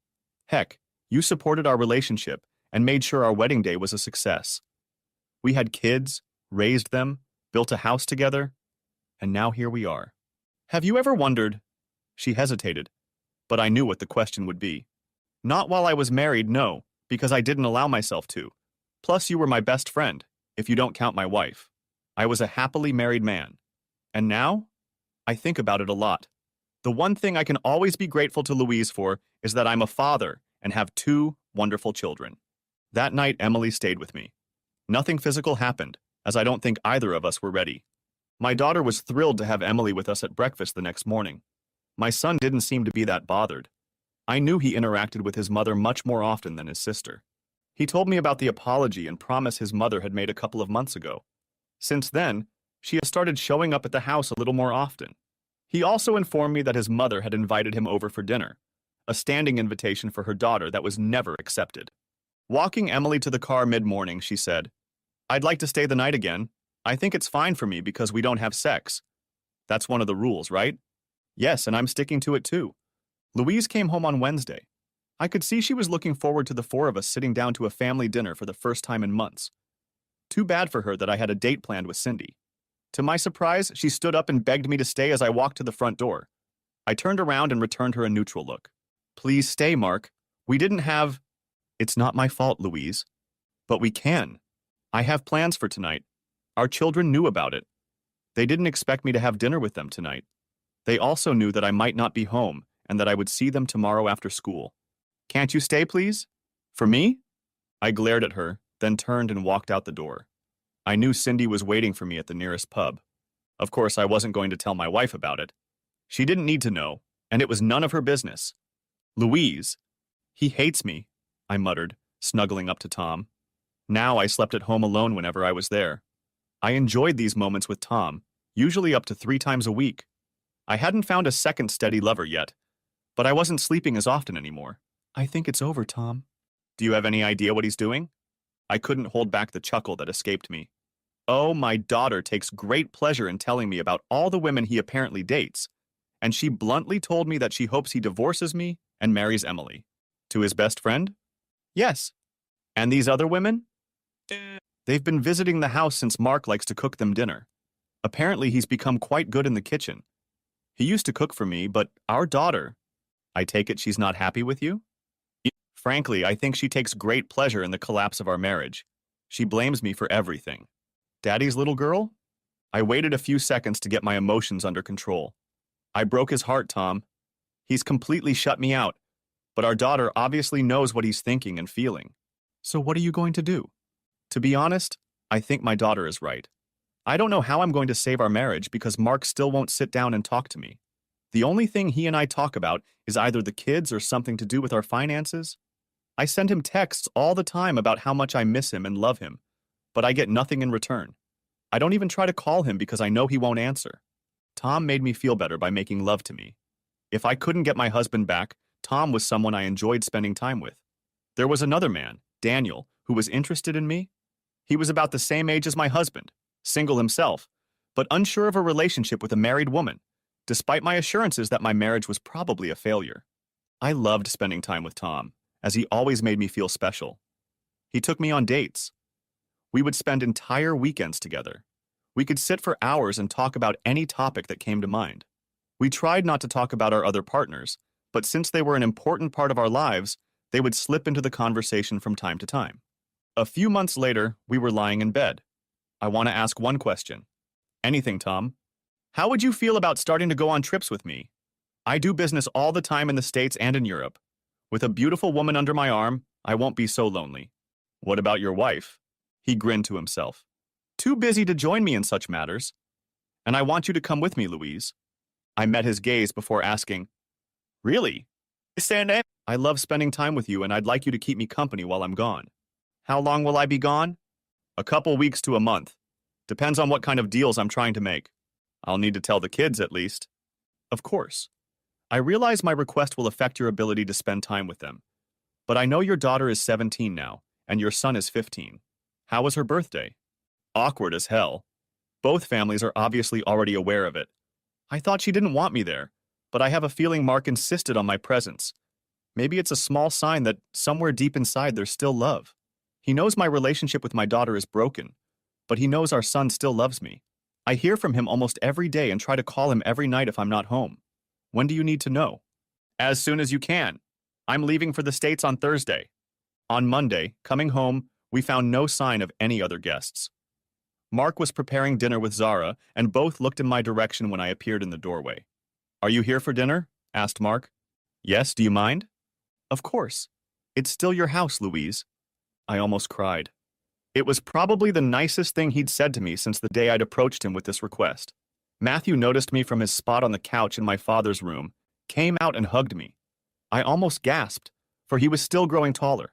Heck, you supported our relationship and made sure our wedding day was a success. We had kids, raised them, built a house together, and now here we are. Have you ever wondered? She hesitated, but I knew what the question would be. Not while I was married, no, because I didn't allow myself to. Plus, you were my best friend, if you don't count my wife. I was a happily married man. And now? I think about it a lot. The one thing I can always be grateful to Louise for is that I'm a father and have two wonderful children. That night, Emily stayed with me. Nothing physical happened, as I don't think either of us were ready. My daughter was thrilled to have Emily with us at breakfast the next morning. My son didn't seem to be that bothered. I knew he interacted with his mother much more often than his sister. He told me about the apology and promise his mother had made a couple of months ago. Since then, she has started showing up at the house a little more often. He also informed me that his mother had invited him over for dinner, a standing invitation for her daughter that was never accepted. Walking Emily to the car mid-morning, she said, I'd like to stay the night again. I think it's fine for me because we don't have sex. That's one of the rules, right? Yes, and I'm sticking to it too. Louise came home on Wednesday. I could see she was looking forward to the four of us sitting down to a family dinner for the first time in months. Too bad for her that I had a date planned with Cindy. To my surprise, she stood up and begged me to stay as I walked to the front door. I turned around and returned her a neutral look. Please stay, Mark. We didn't have... It's not my fault, Louise. But we can. I have plans for tonight. Our children knew about it. They didn't expect me to have dinner with them tonight. They also knew that I might not be home and that I would see them tomorrow after school. Can't you stay, please? For me? I glared at her, then turned and walked out the door. I knew Cindy was waiting for me at the nearest pub. Of course, I wasn't going to tell my wife about it. She didn't need to know, and it was none of her business. Louise. He hates me, I muttered, snuggling up to Tom. Now I slept at home alone whenever I was there. I enjoyed these moments with Tom, usually up to 3 times a week. I hadn't found a second steady lover yet, but I wasn't sleeping as often anymore. I think it's over, Tom. Do you have any idea what he's doing? I couldn't hold back the chuckle that escaped me. Oh, my daughter takes great pleasure in telling me about all the women he apparently dates, and she bluntly told me that she hopes he divorces me and marries Emily. To his best friend? Yes. And these other women? They've been visiting the house since Mark likes to cook them dinner. Apparently, he's become quite good in the kitchen. He used to cook for me, but our daughter... I take it she's not happy with you? Frankly, I think she takes great pleasure in the collapse of our marriage. She blames me for everything. Daddy's little girl? I waited a few seconds to get my emotions under control. I broke his heart, Tom. He's completely shut me out, but our daughter obviously knows what he's thinking and feeling. So what are you going to do? To be honest, I think my daughter is right. I don't know how I'm going to save our marriage because Mark still won't sit down and talk to me. The only thing he and I talk about is either the kids or something to do with our finances. I send him texts all the time about how much I miss him and love him, but I get nothing in return. I don't even try to call him because I know he won't answer. Tom made me feel better by making love to me. If I couldn't get my husband back, Tom was someone I enjoyed spending time with. There was another man, Daniel, who was interested in me. He was about the same age as my husband, single himself, but unsure of a relationship with a married woman, despite my assurances that my marriage was probably a failure. I loved spending time with Tom, as he always made me feel special. He took me on dates. We would spend entire weekends together. We could sit for hours and talk about any topic that came to mind. We tried not to talk about our other partners, but since they were an important part of our lives, they would slip into the conversation from time to time. A few months later, we were lying in bed. I want to ask one question. Anything, Tom. How would you feel about starting to go on trips with me? I do business all the time in the States and in Europe. With a beautiful woman under my arm, I won't be so lonely. What about your wife? He grinned to himself. Too busy to join me in such matters. And I want you to come with me, Louise. I met his gaze before asking, Really? I love spending time with you and I'd like you to keep me company while I'm gone. How long will I be gone? A couple weeks to a month. Depends on what kind of deals I'm trying to make. I'll need to tell the kids at least. Of course. I realize my request will affect your ability to spend time with them. But I know your daughter is 17 now, and your son is 15. How was her birthday? Awkward as hell. Both families are obviously already aware of it. I thought she didn't want me there, but I have a feeling Mark insisted on my presence. Maybe it's a small sign that somewhere deep inside there's still love. He knows my relationship with my daughter is broken, but he knows our son still loves me. I hear from him almost every day and try to call him every night if I'm not home. When do you need to know? As soon as you can. I'm leaving for the States on Thursday. On Monday, coming home, we found no sign of any other guests. Mark was preparing dinner with Zara, and both looked in my direction when I appeared in the doorway. Are you here for dinner? Asked Mark. Yes, do you mind? Of course. It's still your house, Louise. I almost cried. It was probably the nicest thing he'd said to me since the day I'd approached him with this request. Matthew noticed me from his spot on the couch in my father's room, came out and hugged me. I almost gasped, for he was still growing taller.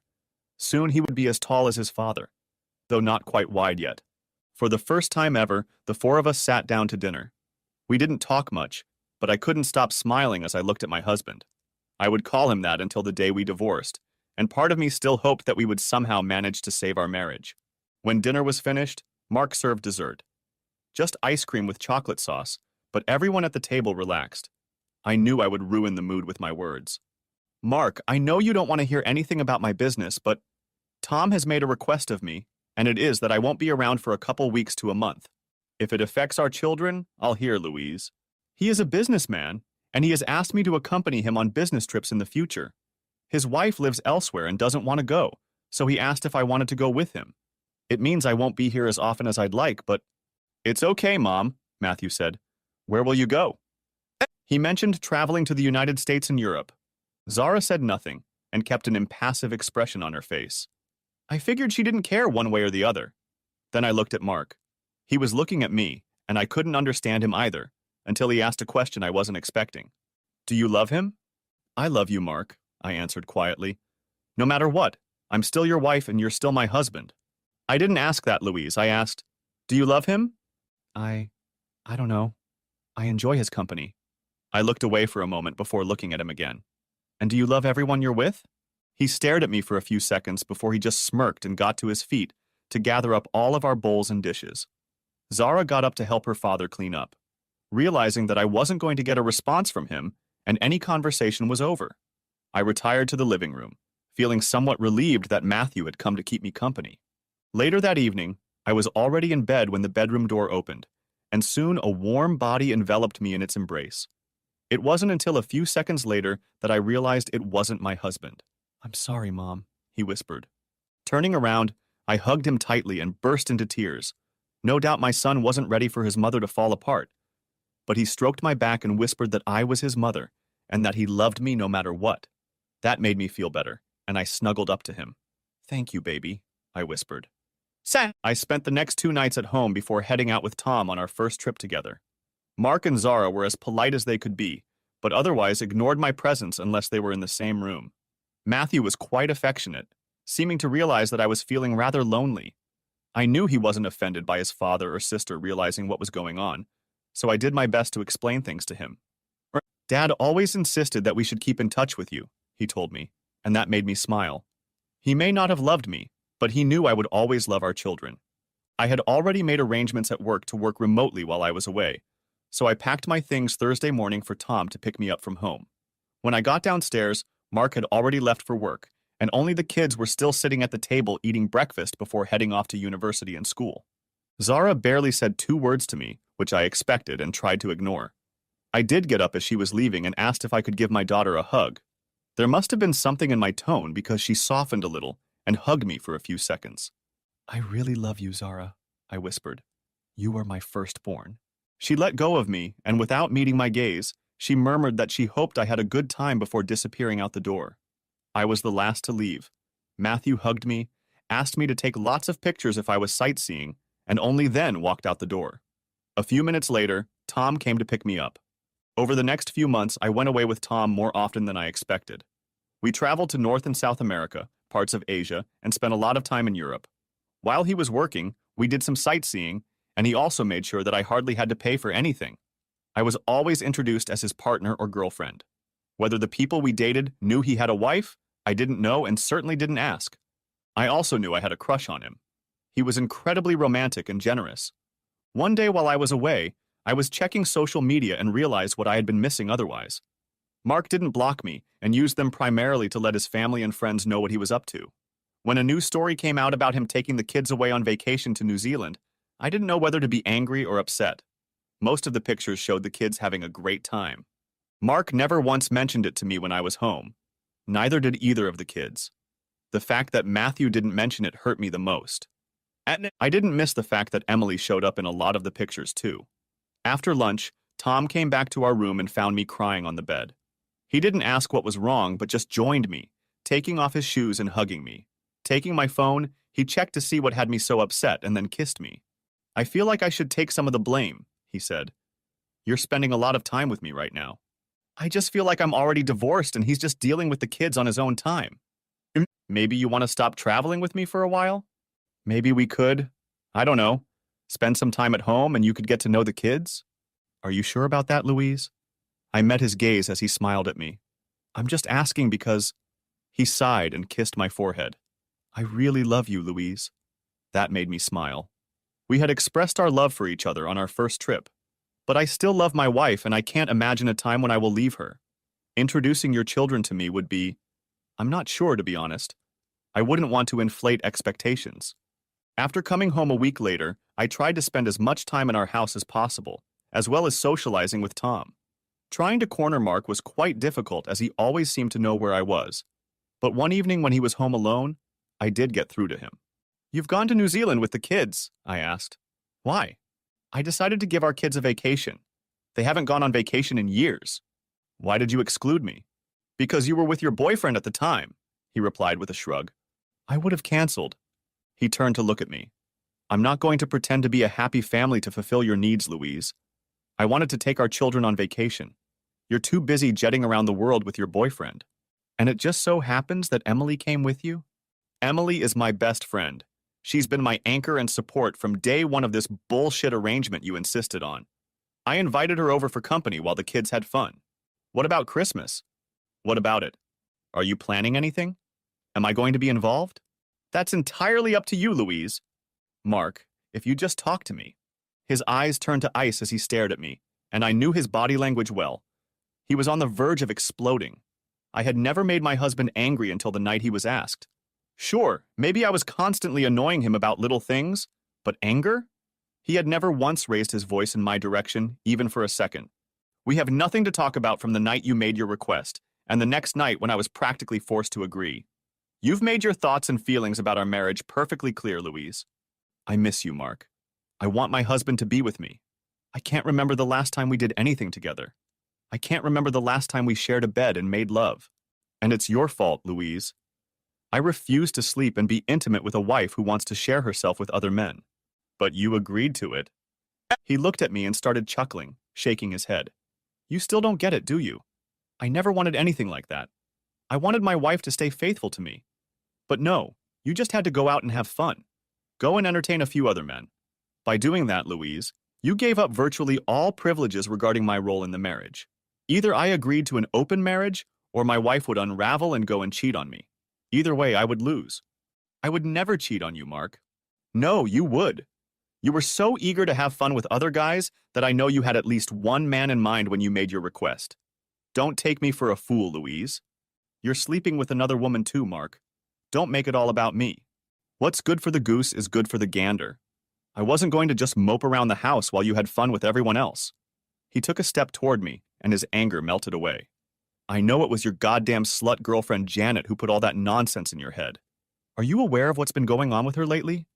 Soon he would be as tall as his father, though not quite wide yet. For the first time ever, the four of us sat down to dinner. We didn't talk much, but I couldn't stop smiling as I looked at my husband. I would call him that until the day we divorced, and part of me still hoped that we would somehow manage to save our marriage. When dinner was finished, Mark served dessert. Just ice cream with chocolate sauce, but everyone at the table relaxed. I knew I would ruin the mood with my words. Mark, I know you don't want to hear anything about my business, but Tom has made a request of me, and it is that I won't be around for a couple weeks to a month. If it affects our children, I'll hear, Louise. He is a businessman, and he has asked me to accompany him on business trips in the future. His wife lives elsewhere and doesn't want to go, so he asked if I wanted to go with him. It means I won't be here as often as I'd like, but... It's okay, Mom, Matthew said. Where will you go? He mentioned traveling to the United States and Europe. Zara said nothing and kept an impassive expression on her face. I figured she didn't care one way or the other. Then I looked at Mark. He was looking at me, and I couldn't understand him either, until he asked a question I wasn't expecting. Do you love him? I love you, Mark, I answered quietly. No matter what, I'm still your wife and you're still my husband. I didn't ask that, Louise. I asked, do you love him? I don't know. I enjoy his company. I looked away for a moment before looking at him again. And do you love everyone you're with? He stared at me for a few seconds before he just smirked and got to his feet to gather up all of our bowls and dishes. Zara got up to help her father clean up, realizing that I wasn't going to get a response from him and any conversation was over. I retired to the living room, feeling somewhat relieved that Matthew had come to keep me company. Later that evening, I was already in bed when the bedroom door opened, and soon a warm body enveloped me in its embrace. It wasn't until a few seconds later that I realized it wasn't my husband. I'm sorry, Mom, he whispered. Turning around, I hugged him tightly and burst into tears. No doubt my son wasn't ready for his mother to fall apart. But he stroked my back and whispered that I was his mother, and that he loved me no matter what. That made me feel better, and I snuggled up to him. Thank you, baby, I whispered. I spent the next 2 nights at home before heading out with Tom on our first trip together. Mark and Zara were as polite as they could be, but otherwise ignored my presence unless they were in the same room. Matthew was quite affectionate, seeming to realize that I was feeling rather lonely. I knew he wasn't offended by his father or sister realizing what was going on, so I did my best to explain things to him. Dad always insisted that we should keep in touch with you, he told me, and that made me smile. He may not have loved me, but he knew I would always love our children. I had already made arrangements at work to work remotely while I was away, so I packed my things Thursday morning for Tom to pick me up from home. When I got downstairs, Mark had already left for work, and only the kids were still sitting at the table eating breakfast before heading off to university and school. Zara barely said 2 words to me, which I expected and tried to ignore. I did get up as she was leaving and asked if I could give my daughter a hug. There must have been something in my tone because she softened a little and hugged me for a few seconds. I really love you, Zara, I whispered. You are my firstborn. She let go of me, and without meeting my gaze, she murmured that she hoped I had a good time before disappearing out the door. I was the last to leave. Matthew hugged me, asked me to take lots of pictures if I was sightseeing, and only then walked out the door. A few minutes later, Tom came to pick me up. Over the next few months, I went away with Tom more often than I expected. We traveled to North and South America, parts of Asia, and spent a lot of time in Europe. While he was working, we did some sightseeing, and he also made sure that I hardly had to pay for anything. I was always introduced as his partner or girlfriend. Whether the people we dated knew he had a wife, I didn't know and certainly didn't ask. I also knew I had a crush on him. He was incredibly romantic and generous. One day while I was away, I was checking social media and realized what I had been missing otherwise. Mark didn't block me and used them primarily to let his family and friends know what he was up to. When a news story came out about him taking the kids away on vacation to New Zealand, I didn't know whether to be angry or upset. Most of the pictures showed the kids having a great time. Mark never once mentioned it to me when I was home. Neither did either of the kids. The fact that Matthew didn't mention it hurt me the most. I didn't miss the fact that Emily showed up in a lot of the pictures too. After lunch, Tom came back to our room and found me crying on the bed. He didn't ask what was wrong, but just joined me, taking off his shoes and hugging me. Taking my phone, he checked to see what had me so upset and then kissed me. I feel like I should take some of the blame, he said. You're spending a lot of time with me right now. I just feel like I'm already divorced and he's just dealing with the kids on his own time. Maybe you want to stop traveling with me for a while? Maybe we could, I don't know, spend some time at home and you could get to know the kids? Are you sure about that, Louise? I met his gaze as he smiled at me. I'm just asking because... He sighed and kissed my forehead. I really love you, Louise. That made me smile. We had expressed our love for each other on our first trip. But I still love my wife and I can't imagine a time when I will leave her. Introducing your children to me would be... I'm not sure, to be honest. I wouldn't want to inflate expectations. After coming home a week later, I tried to spend as much time in our house as possible, as well as socializing with Tom. Trying to corner Mark was quite difficult as he always seemed to know where I was. But one evening when he was home alone, I did get through to him. You've gone to New Zealand with the kids, I asked. Why? I decided to give our kids a vacation. They haven't gone on vacation in years. Why did you exclude me? Because you were with your boyfriend at the time, he replied with a shrug. I would have canceled. He turned to look at me. I'm not going to pretend to be a happy family to fulfill your needs, Louise. I wanted to take our children on vacation. You're too busy jetting around the world with your boyfriend. And it just so happens that Emily came with you? Emily is my best friend. She's been my anchor and support from day one of this bullshit arrangement you insisted on. I invited her over for company while the kids had fun. What about Christmas? What about it? Are you planning anything? Am I going to be involved? That's entirely up to you, Louise. Mark, if you just talk to me. His eyes turned to ice as he stared at me, and I knew his body language well. He was on the verge of exploding. I had never made my husband angry until the night he was asked. Sure, maybe I was constantly annoying him about little things, but anger? He had never once raised his voice in my direction, even for a second. We have nothing to talk about from the night you made your request, and the next night when I was practically forced to agree. You've made your thoughts and feelings about our marriage perfectly clear, Louise. I miss you, Mark. I want my husband to be with me. I can't remember the last time we did anything together. I can't remember the last time we shared a bed and made love. And it's your fault, Louise. I refuse to sleep and be intimate with a wife who wants to share herself with other men. But you agreed to it. He looked at me and started chuckling, shaking his head. You still don't get it, do you? I never wanted anything like that. I wanted my wife to stay faithful to me. But no, you just had to go out and have fun. Go and entertain a few other men. By doing that, Louise, you gave up virtually all privileges regarding my role in the marriage. Either I agreed to an open marriage, or my wife would unravel and go and cheat on me. Either way, I would lose. I would never cheat on you, Mark. No, you would. You were so eager to have fun with other guys that I know you had at least one man in mind when you made your request. Don't take me for a fool, Louise. You're sleeping with another woman too, Mark. Don't make it all about me. What's good for the goose is good for the gander. I wasn't going to just mope around the house while you had fun with everyone else. He took a step toward me, and his anger melted away. I know it was your goddamn slut girlfriend Janet who put all that nonsense in your head. Are you aware of what's been going on with her lately?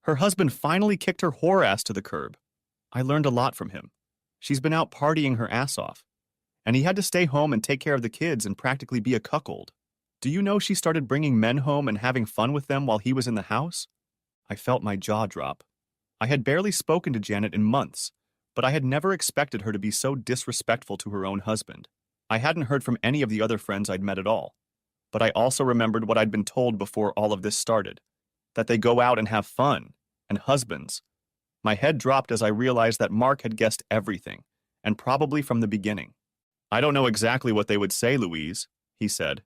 Her husband finally kicked her whore ass to the curb. I learned a lot from him. She's been out partying her ass off. And he had to stay home and take care of the kids and practically be a cuckold. Do you know she started bringing men home and having fun with them while he was in the house? I felt my jaw drop. I had barely spoken to Janet in months, but I had never expected her to be so disrespectful to her own husband. I hadn't heard from any of the other friends I'd met at all. But I also remembered what I'd been told before all of this started, that they go out and have fun, and husbands. My head dropped as I realized that Mark had guessed everything, and probably from the beginning. I don't know exactly what they would say, Louise, he said,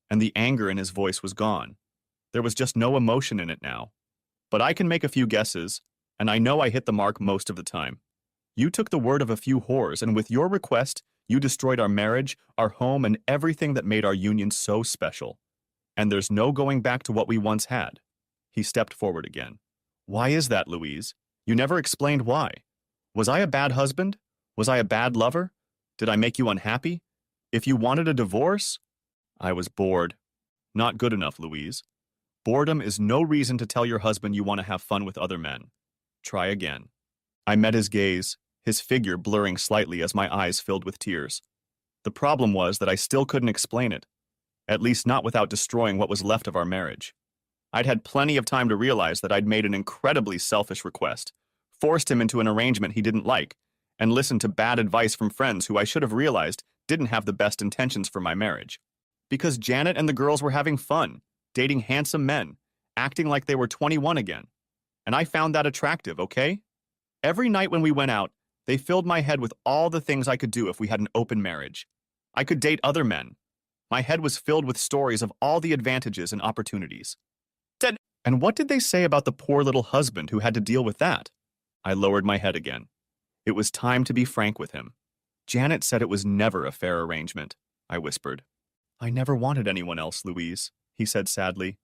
and the anger in his voice was gone. There was just no emotion in it now. But I can make a few guesses, and I know I hit the mark most of the time. You took the word of a few whores, and with your request, you destroyed our marriage, our home, and everything that made our union so special. And there's no going back to what we once had. He stepped forward again. Why is that, Louise? You never explained why. Was I a bad husband? Was I a bad lover? Did I make you unhappy? If you wanted a divorce? I was bored. Not good enough, Louise. Boredom is no reason to tell your husband you want to have fun with other men. Try again. I met his gaze, his figure blurring slightly as my eyes filled with tears. The problem was that I still couldn't explain it, at least not without destroying what was left of our marriage. I'd had plenty of time to realize that I'd made an incredibly selfish request, forced him into an arrangement he didn't like, and listened to bad advice from friends who I should have realized didn't have the best intentions for my marriage. Because Janet and the girls were having fun, dating handsome men, acting like they were 21 again. And I found that attractive, okay? Every night when we went out, they filled my head with all the things I could do if we had an open marriage. I could date other men. My head was filled with stories of all the advantages and opportunities. And what did they say about the poor little husband who had to deal with that? I lowered my head again. It was time to be frank with him. Janet said it was never a fair arrangement, I whispered. I never wanted anyone else, Louise, he said sadly.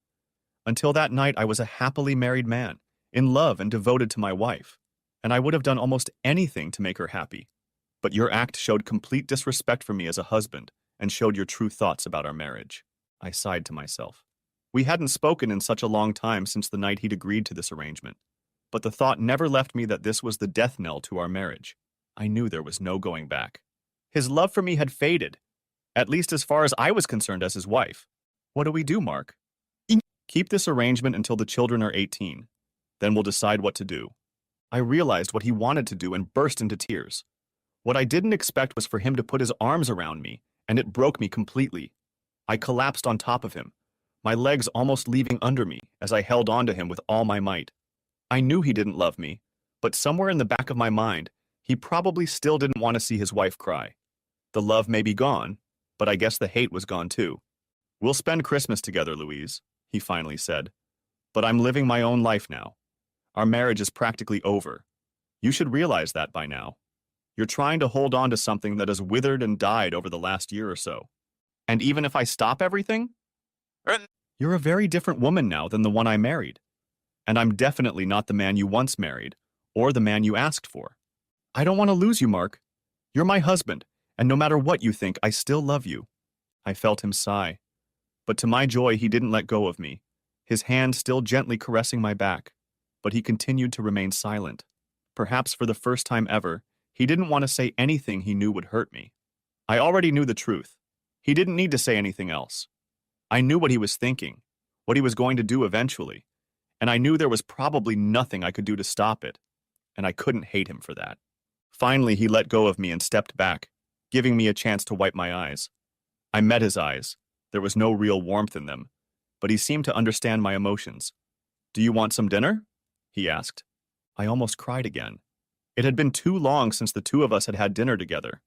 Until that night, I was a happily married man, in love and devoted to my wife, and I would have done almost anything to make her happy. But your act showed complete disrespect for me as a husband and showed your true thoughts about our marriage. I sighed to myself. We hadn't spoken in such a long time since the night he'd agreed to this arrangement, but the thought never left me that this was the death knell to our marriage. I knew there was no going back. His love for me had faded, at least as far as I was concerned as his wife. What do we do, Mark? Keep this arrangement until the children are 18. Then we'll decide what to do. I realized what he wanted to do and burst into tears. What I didn't expect was for him to put his arms around me, and it broke me completely. I collapsed on top of him, my legs almost leaving under me as I held on to him with all my might. I knew he didn't love me, but somewhere in the back of my mind, he probably still didn't want to see his wife cry. The love may be gone, but I guess the hate was gone too. We'll spend Christmas together, Louise, he finally said. But I'm living my own life now. Our marriage is practically over. You should realize that by now. You're trying to hold on to something that has withered and died over the last year or so. And even if I stop everything, you're a very different woman now than the one I married. And I'm definitely not the man you once married, or the man you asked for. I don't want to lose you, Mark. You're my husband, and no matter what you think, I still love you. I felt him sigh. But to my joy, he didn't let go of me, his hand still gently caressing my back. But he continued to remain silent. Perhaps for the first time ever, he didn't want to say anything he knew would hurt me. I already knew the truth. He didn't need to say anything else. I knew what he was thinking, what he was going to do eventually, and I knew there was probably nothing I could do to stop it, and I couldn't hate him for that. Finally, he let go of me and stepped back, giving me a chance to wipe my eyes. I met his eyes. There was no real warmth in them, but he seemed to understand my emotions. Do you want some dinner? He asked. I almost cried again. It had been too long since the two of us had had dinner together.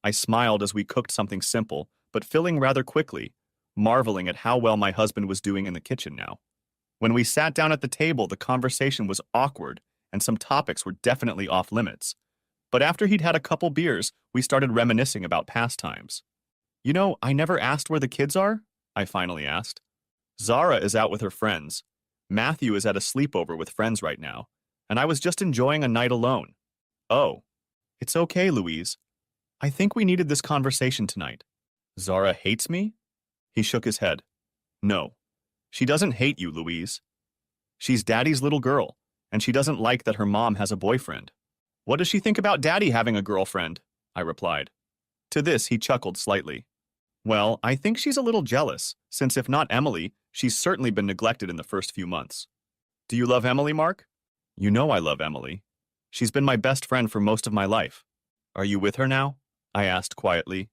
I smiled as we cooked something simple, but filling rather quickly, marveling at how well my husband was doing in the kitchen now. When we sat down at the table, the conversation was awkward, and some topics were definitely off limits. But after he'd had a couple beers, we started reminiscing about past times. You know, I never asked where the kids are, I finally asked. Zara is out with her friends. Matthew is at a sleepover with friends right now, and I was just enjoying a night alone. Oh, It's okay, Louise. I think we needed this conversation tonight. Zara hates me? He shook his head. No. She doesn't hate you, Louise. She's Daddy's little girl, and she doesn't like that her mom has a boyfriend. What does she think about Daddy having a girlfriend? I replied. To this, he chuckled slightly. Well, I think she's a little jealous, since if not Emily, she's certainly been neglected in the first few months. Do you love Emily, Mark? You know I love Emily. She's been my best friend for most of my life. Are you with her now? I asked quietly.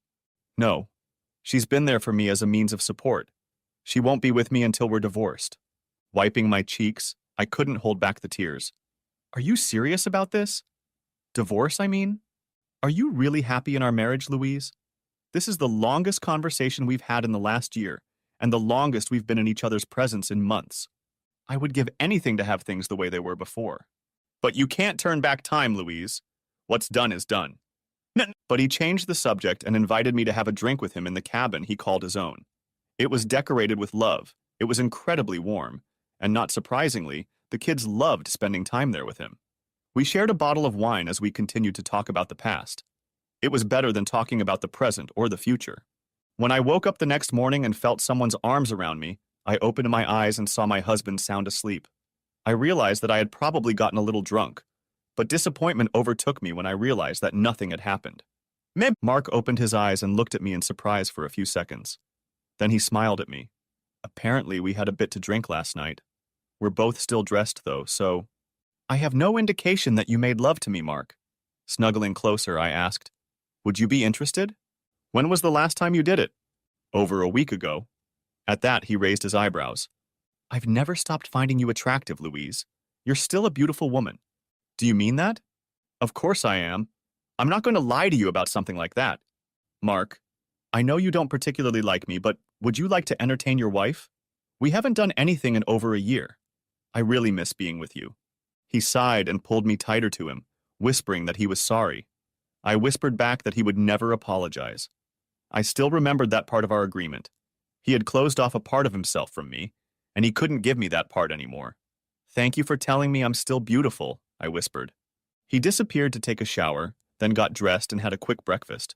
No. She's been there for me as a means of support. She won't be with me until we're divorced. Wiping my cheeks, I couldn't hold back the tears. Are you serious about this? Divorce, I mean? Are you really happy in our marriage, Louise? This is the longest conversation we've had in the last year, and the longest we've been in each other's presence in months. I would give anything to have things the way they were before. But you can't turn back time, Louise. What's done is done. But he changed the subject and invited me to have a drink with him in the cabin he called his own. It was decorated with love. It was incredibly warm, and not surprisingly, the kids loved spending time there with him. We shared a bottle of wine as we continued to talk about the past. It was better than talking about the present or the future. When I woke up the next morning and felt someone's arms around me, I opened my eyes and saw my husband sound asleep. I realized that I had probably gotten a little drunk, but disappointment overtook me when I realized that nothing had happened. Mark opened his eyes and looked at me in surprise for a few seconds. Then he smiled at me. Apparently, we had a bit to drink last night. We're both still dressed, though, so... I have no indication that you made love to me, Mark. Snuggling closer, I asked, would you be interested? When was the last time you did it? Over a week ago. At that, he raised his eyebrows. I've never stopped finding you attractive, Louise. You're still a beautiful woman. Do you mean that? Of course I am. I'm not going to lie to you about something like that. Mark, I know you don't particularly like me, but would you like to entertain your wife? We haven't done anything in over a year. I really miss being with you. He sighed and pulled me tighter to him, whispering that he was sorry. I whispered back that he would never apologize. I still remembered that part of our agreement. He had closed off a part of himself from me, and he couldn't give me that part anymore. Thank you for telling me I'm still beautiful, I whispered. He disappeared to take a shower, then got dressed and had a quick breakfast.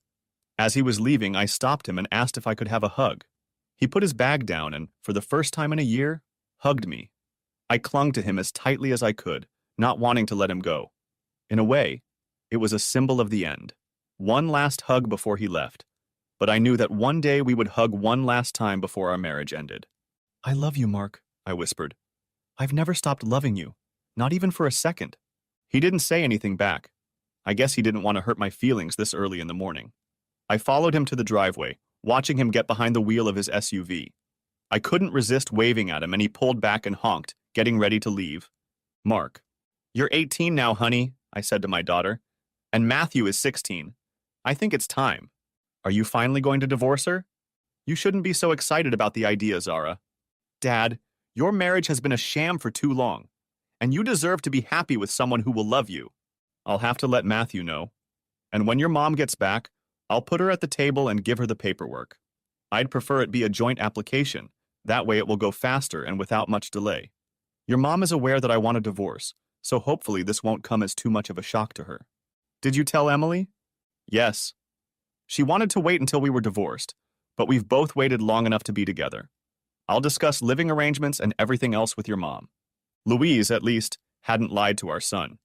As he was leaving, I stopped him and asked if I could have a hug. He put his bag down and, for the first time in a year, hugged me. I clung to him as tightly as I could, not wanting to let him go. In a way, it was a symbol of the end. One last hug before he left. But I knew that one day we would hug one last time before our marriage ended. I love you, Mark, I whispered. I've never stopped loving you, not even for a second. He didn't say anything back. I guess he didn't want to hurt my feelings this early in the morning. I followed him to the driveway, watching him get behind the wheel of his SUV. I couldn't resist waving at him and he pulled back and honked, getting ready to leave. Mark, you're 18 now, honey, I said to my daughter, and Matthew is 16. I think it's time. Are you finally going to divorce her? You shouldn't be so excited about the idea, Zara. Dad, your marriage has been a sham for too long, and you deserve to be happy with someone who will love you. I'll have to let Matthew know. And when your mom gets back, I'll put her at the table and give her the paperwork. I'd prefer it be a joint application. That way it will go faster and without much delay. Your mom is aware that I want a divorce, so hopefully this won't come as too much of a shock to her. Did you tell Emily? Yes. She wanted to wait until we were divorced, but we've both waited long enough to be together. I'll discuss living arrangements and everything else with your mom. Louise, at least, hadn't lied to our son.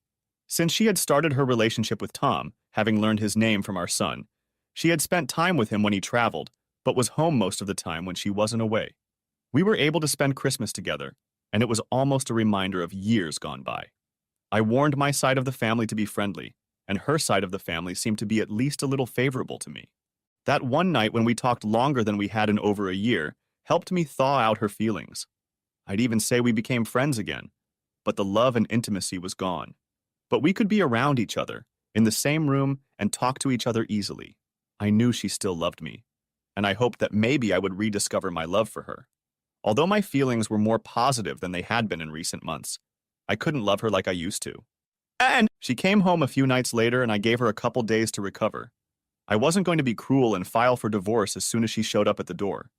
Since she had started her relationship with Tom, having learned his name from our son, she had spent time with him when he traveled, but was home most of the time when she wasn't away. We were able to spend Christmas together, and it was almost a reminder of years gone by. I warned my side of the family to be friendly, and her side of the family seemed to be at least a little favorable to me. That one night when we talked longer than we had in over a year helped me thaw out her feelings. I'd even say we became friends again, but the love and intimacy was gone. But we could be around each other, in the same room, and talk to each other easily. I knew she still loved me, and I hoped that maybe I would rediscover my love for her. Although my feelings were more positive than they had been in recent months, I couldn't love her like I used to. And she came home a few nights later and I gave her a couple days to recover. I wasn't going to be cruel and file for divorce as soon as she showed up at the door.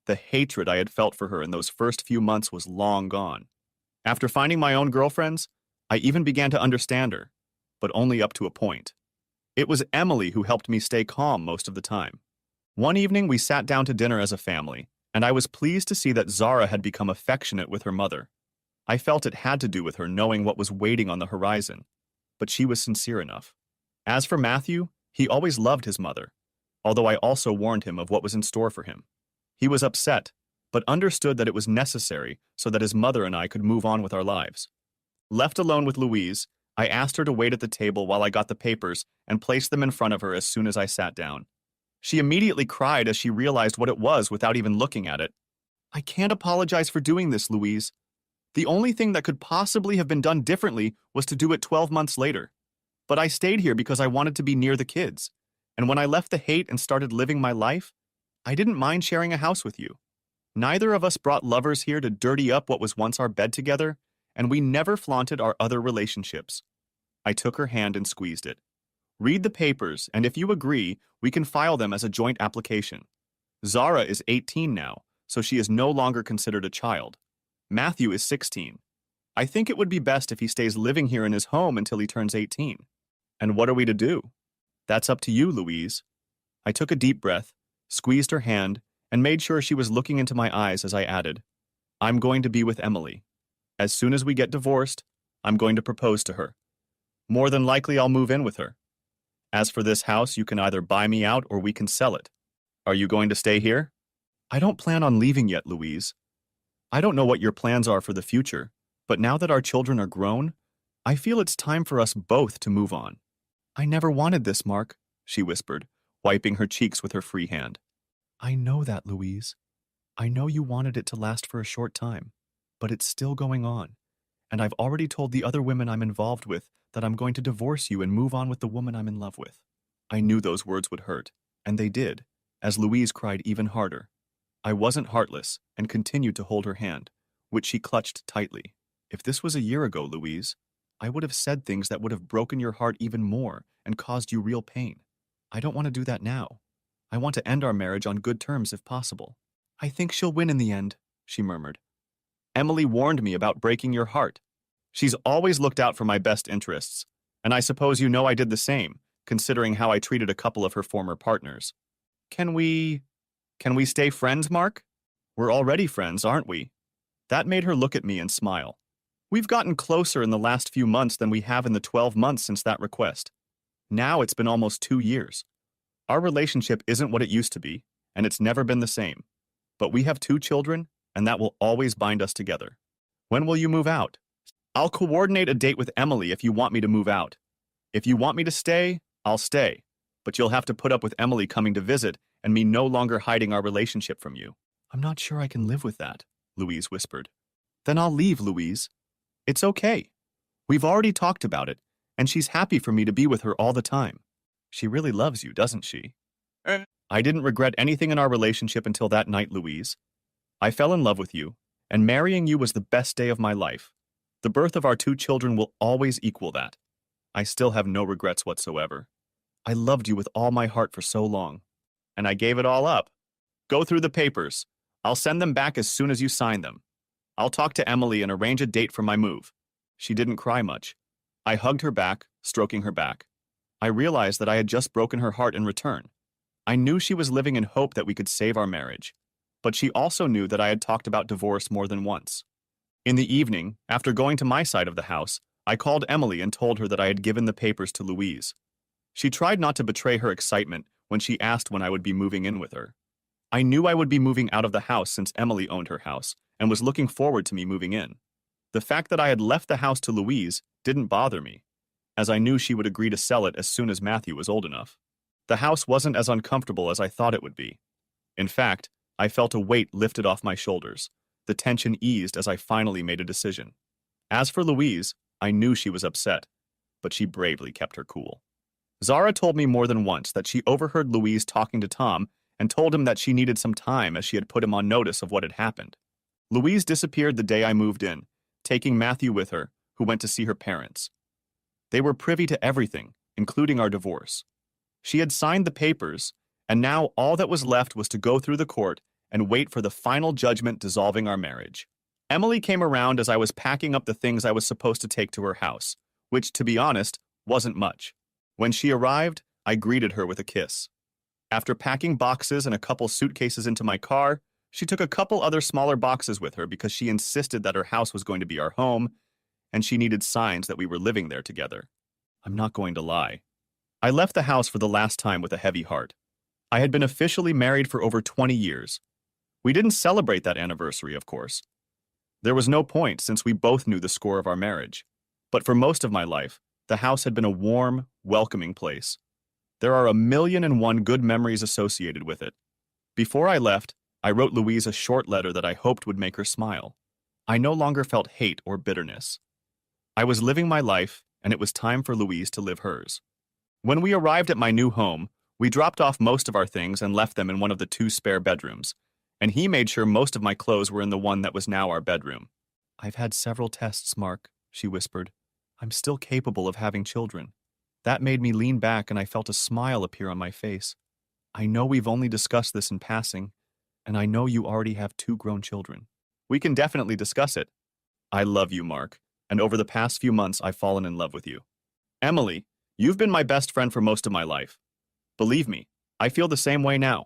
The hatred I had felt for her in those first few months was long gone. After finding my own girlfriends, I even began to understand her, but only up to a point. It was Emily who helped me stay calm most of the time. One evening, we sat down to dinner as a family, and I was pleased to see that Zara had become affectionate with her mother. I felt it had to do with her knowing what was waiting on the horizon, but she was sincere enough. As for Matthew, he always loved his mother, although I also warned him of what was in store for him. He was upset, but understood that it was necessary so that his mother and I could move on with our lives. Left alone with Louise, I asked her to wait at the table while I got the papers and placed them in front of her as soon as I sat down. She immediately cried as she realized what it was without even looking at it. "I can't apologize for doing this, Louise. The only thing that could possibly have been done differently was to do it 12 months later. But I stayed here because I wanted to be near the kids. And when I left the hate and started living my life, I didn't mind sharing a house with you. Neither of us brought lovers here to dirty up what was once our bed together, and we never flaunted our other relationships." I took her hand and squeezed it. "Read the papers, and if you agree, we can file them as a joint application. Zara is 18 now, so she is no longer considered a child. Matthew is 16. I think it would be best if he stays living here in his home until he turns 18. And what are we to do?" "That's up to you, Louise." I took a deep breath, squeezed her hand, and made sure she was looking into my eyes as I added, "I'm going to be with Emily. As soon as we get divorced, I'm going to propose to her. More than likely, I'll move in with her. As for this house, you can either buy me out or we can sell it. Are you going to stay here?" "I don't plan on leaving yet, Louise. I don't know what your plans are for the future, but now that our children are grown, I feel it's time for us both to move on." "I never wanted this, Mark," she whispered, wiping her cheeks with her free hand. "I know that, Louise. I know you wanted it to last for a short time, but it's still going on, and I've already told the other women I'm involved with that I'm going to divorce you and move on with the woman I'm in love with." I knew those words would hurt, and they did, as Louise cried even harder. I wasn't heartless and continued to hold her hand, which she clutched tightly. "If this was a year ago, Louise, I would have said things that would have broken your heart even more and caused you real pain. I don't want to do that now. I want to end our marriage on good terms if possible." "I think she'll win in the end," she murmured. "Emily warned me about breaking your heart. She's always looked out for my best interests, and I suppose you know I did the same, considering how I treated a couple of her former partners. Can we stay friends, Mark? We're already friends, aren't we?" That made her look at me and smile. "We've gotten closer in the last few months than we have in the 12 months since that request. Now it's been almost 2 years. Our relationship isn't what it used to be, and it's never been the same. But we have 2 children, and that will always bind us together. When will you move out?" "I'll coordinate a date with Emily if you want me to move out. If you want me to stay, I'll stay, but you'll have to put up with Emily coming to visit and me no longer hiding our relationship from you." "I'm not sure I can live with that," Louise whispered. "Then I'll leave, Louise. It's okay. We've already talked about it, and she's happy for me to be with her all the time. She really loves you, doesn't she?" I didn't regret anything in our relationship until that night, Louise. I fell in love with you, and marrying you was the best day of my life. The birth of our 2 children will always equal that. I still have no regrets whatsoever. I loved you with all my heart for so long, and I gave it all up. Go through the papers. I'll send them back as soon as you sign them. I'll talk to Emily and arrange a date for my move." She didn't cry much. I hugged her back, stroking her back. I realized that I had just broken her heart in return. I knew she was living in hope that we could save our marriage, but she also knew that I had talked about divorce more than once. In the evening, after going to my side of the house, I called Emily and told her that I had given the papers to Louise. She tried not to betray her excitement when she asked when I would be moving in with her. I knew I would be moving out of the house since Emily owned her house and was looking forward to me moving in. The fact that I had left the house to Louise didn't bother me, as I knew she would agree to sell it as soon as Matthew was old enough. The house wasn't as uncomfortable as I thought it would be. In fact, I felt a weight lifted off my shoulders. The tension eased as I finally made a decision. As for Louise, I knew she was upset, but she bravely kept her cool. Zara told me more than once that she overheard Louise talking to Tom and told him that she needed some time as she had put him on notice of what had happened. Louise disappeared the day I moved in, taking Matthew with her, who went to see her parents. They were privy to everything, including our divorce. She had signed the papers, and now all that was left was to go through the court and wait for the final judgment dissolving our marriage. Emily came around as I was packing up the things I was supposed to take to her house, which, to be honest, wasn't much. When she arrived, I greeted her with a kiss. After packing boxes and a couple suitcases into my car, she took a couple other smaller boxes with her because she insisted that her house was going to be our home, and she needed signs that we were living there together. I'm not going to lie. I left the house for the last time with a heavy heart. I had been officially married for over 20 years. We didn't celebrate that anniversary, of course. There was no point since we both knew the score of our marriage. But for most of my life, the house had been a warm, welcoming place. There are 1,000,001 good memories associated with it. Before I left, I wrote Louise a short letter that I hoped would make her smile. I no longer felt hate or bitterness. I was living my life, and it was time for Louise to live hers. When we arrived at my new home, we dropped off most of our things and left them in one of the 2 spare bedrooms, and he made sure most of my clothes were in the one that was now our bedroom. I've had several tests, Mark, she whispered. I'm still capable of having children. That made me lean back and I felt a smile appear on my face. I know we've only discussed this in passing, and I know you already have 2 grown children. We can definitely discuss it. I love you, Mark, and over the past few months I've fallen in love with you. Emily, you've been my best friend for most of my life. Believe me, I feel the same way now.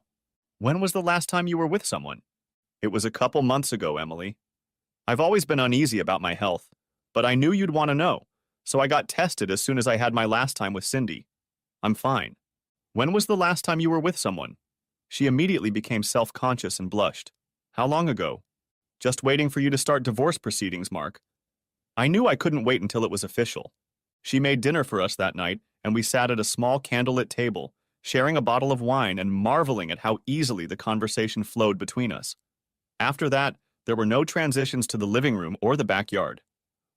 When was the last time you were with someone? It was a couple months ago, Emily. I've always been uneasy about my health, but I knew you'd want to know, so I got tested as soon as I had my last time with Cindy. I'm fine. When was the last time you were with someone? She immediately became self-conscious and blushed. How long ago? Just waiting for you to start divorce proceedings, Mark. I knew I couldn't wait until it was official. She made dinner for us that night, and we sat at a small candlelit table, sharing a bottle of wine and marveling at how easily the conversation flowed between us. After that, there were no transitions to the living room or the backyard.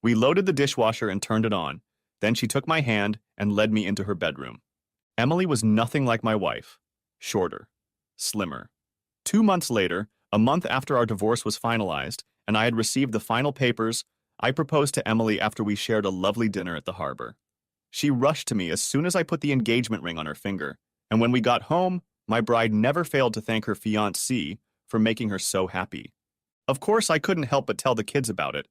We loaded the dishwasher and turned it on. Then she took my hand and led me into her bedroom. Emily was nothing like my wife. Shorter. Slimmer. 2 months later, a month after our divorce was finalized, and I had received the final papers, I proposed to Emily after we shared a lovely dinner at the harbor. She rushed to me as soon as I put the engagement ring on her finger, and when we got home, my bride never failed to thank her fiancé for making her so happy. Of course, I couldn't help but tell the kids about it.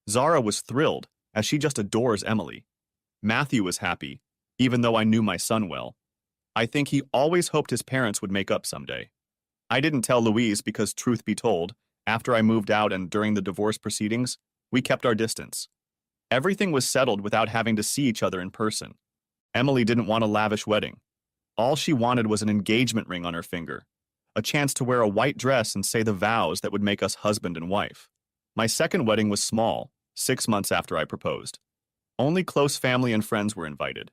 Zara was thrilled, as she just adores Emily. Matthew was happy, even though I knew my son well. I think he always hoped his parents would make up someday. I didn't tell Louise because, truth be told, after I moved out and during the divorce proceedings, we kept our distance. Everything was settled without having to see each other in person. Emily didn't want a lavish wedding. All she wanted was an engagement ring on her finger, a chance to wear a white dress and say the vows that would make us husband and wife. My second wedding was small, 6 months after I proposed. Only close family and friends were invited.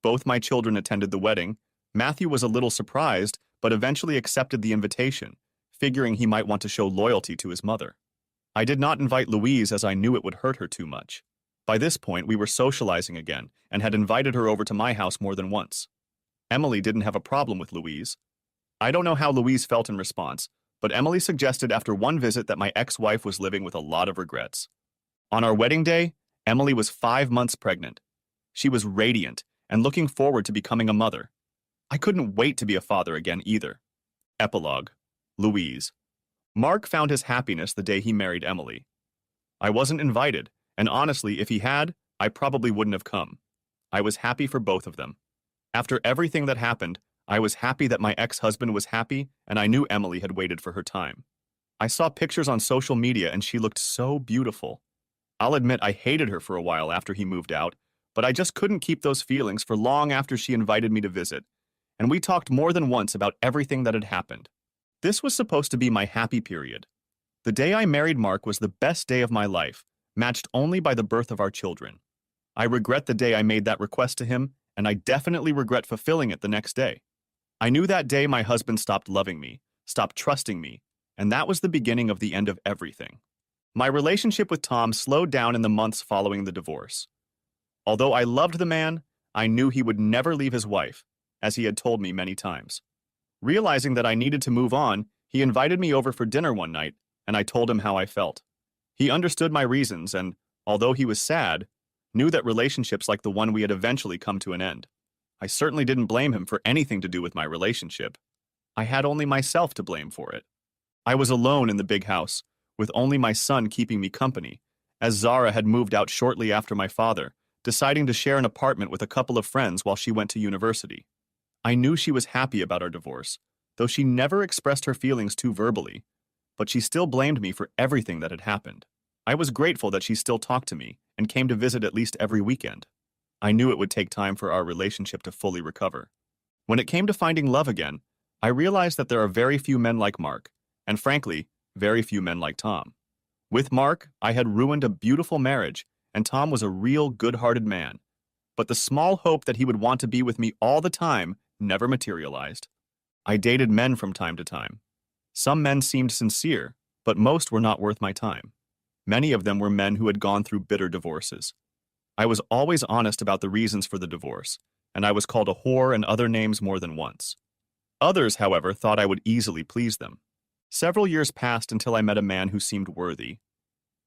Both my children attended the wedding. Matthew was a little surprised, but eventually accepted the invitation, figuring he might want to show loyalty to his mother. I did not invite Louise as I knew it would hurt her too much. By this point, we were socializing again and had invited her over to my house more than once. Emily didn't have a problem with Louise. I don't know how Louise felt in response, but Emily suggested after one visit that my ex-wife was living with a lot of regrets. On our wedding day, Emily was 5 months pregnant. She was radiant and looking forward to becoming a mother. I couldn't wait to be a father again either. Epilogue. Louise. Mark found his happiness the day he married Emily. I wasn't invited, and honestly, if he had, I probably wouldn't have come. I was happy for both of them. After everything that happened, I was happy that my ex-husband was happy, and I knew Emily had waited for her time. I saw pictures on social media and she looked so beautiful. I'll admit I hated her for a while after he moved out, but I just couldn't keep those feelings for long after she invited me to visit, and we talked more than once about everything that had happened. This was supposed to be my happy period. The day I married Mark was the best day of my life, matched only by the birth of our children. I regret the day I made that request to him, and I definitely regret fulfilling it the next day. I knew that day my husband stopped loving me, stopped trusting me, and that was the beginning of the end of everything. My relationship with Tom slowed down in the months following the divorce. Although I loved the man, I knew he would never leave his wife, as he had told me many times. Realizing that I needed to move on, he invited me over for dinner one night, and I told him how I felt. He understood my reasons and, although he was sad, knew that relationships like the one we had eventually come to an end. I certainly didn't blame him for anything to do with my relationship. I had only myself to blame for it. I was alone in the big house, with only my son keeping me company, as Zara had moved out shortly after my father, deciding to share an apartment with a couple of friends while she went to university. I knew she was happy about our divorce, though she never expressed her feelings too verbally, but she still blamed me for everything that had happened. I was grateful that she still talked to me and came to visit at least every weekend. I knew it would take time for our relationship to fully recover. When it came to finding love again, I realized that there are very few men like Mark, and frankly, very few men like Tom. With Mark, I had ruined a beautiful marriage, and Tom was a real good-hearted man. But the small hope that he would want to be with me all the time never materialized. I dated men from time to time. Some men seemed sincere, but most were not worth my time. Many of them were men who had gone through bitter divorces. I was always honest about the reasons for the divorce, and I was called a whore and other names more than once. Others, however, thought I would easily please them. Several years passed until I met a man who seemed worthy.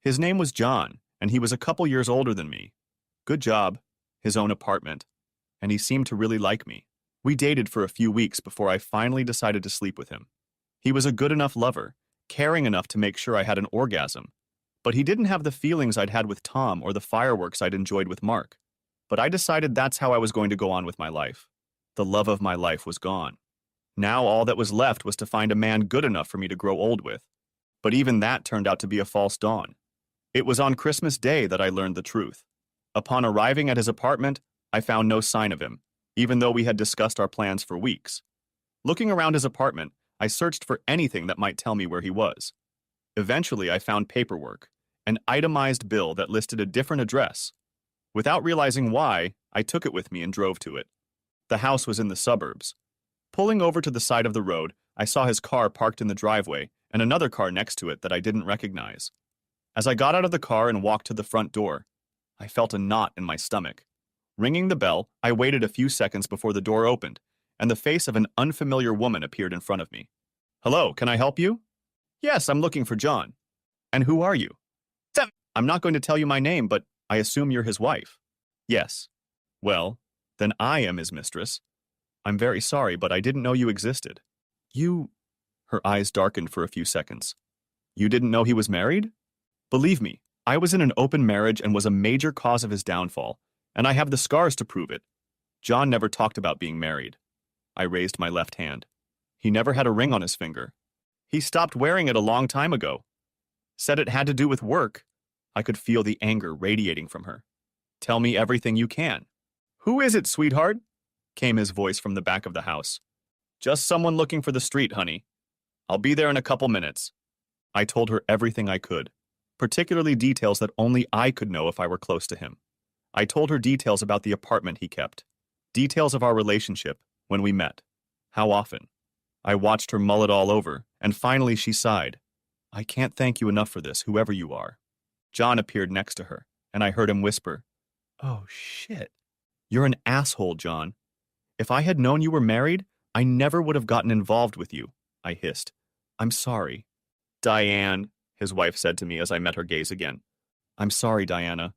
His name was John, and he was a couple years older than me. Good job, his own apartment, and he seemed to really like me. We dated for a few weeks before I finally decided to sleep with him. He was a good enough lover, caring enough to make sure I had an orgasm, but he didn't have the feelings I'd had with Tom or the fireworks I'd enjoyed with Mark. But I decided that's how I was going to go on with my life. The love of my life was gone. Now all that was left was to find a man good enough for me to grow old with. But even that turned out to be a false dawn. It was on Christmas Day that I learned the truth. Upon arriving at his apartment, I found no sign of him, even though we had discussed our plans for weeks. Looking around his apartment, I searched for anything that might tell me where he was. Eventually, I found paperwork, an itemized bill that listed a different address. Without realizing why, I took it with me and drove to it. The house was in the suburbs. Pulling over to the side of the road, I saw his car parked in the driveway and another car next to it that I didn't recognize. As I got out of the car and walked to the front door, I felt a knot in my stomach. Ringing the bell, I waited a few seconds before the door opened, and the face of an unfamiliar woman appeared in front of me. "Hello, can I help you?" "Yes, I'm looking for John." "And who are you?" "I'm not going to tell you my name, but I assume you're his wife." "Yes." "Well, then I am his mistress. I'm very sorry, but I didn't know you existed." "You—" Her eyes darkened for a few seconds. "You didn't know he was married?" "Believe me, I was in an open marriage and was a major cause of his downfall, and I have the scars to prove it. John never talked about being married." I raised my left hand. "He never had a ring on his finger. He stopped wearing it a long time ago. Said it had to do with work." I could feel the anger radiating from her. "Tell me everything you can." "Who is it, sweetheart?" came his voice from the back of the house. "Just someone looking for the street, honey. I'll be there in a couple minutes." I told her everything I could, particularly details that only I could know if I were close to him. I told her details about the apartment he kept, details of our relationship, when we met, how often. I watched her mull it all over, and finally she sighed. "I can't thank you enough for this, whoever you are." John appeared next to her, and I heard him whisper, "Oh, shit. You're an asshole, John. If I had known you were married, I never would have gotten involved with you," I hissed. "I'm sorry." "Diane," his wife said to me as I met her gaze again. "I'm sorry, Diana.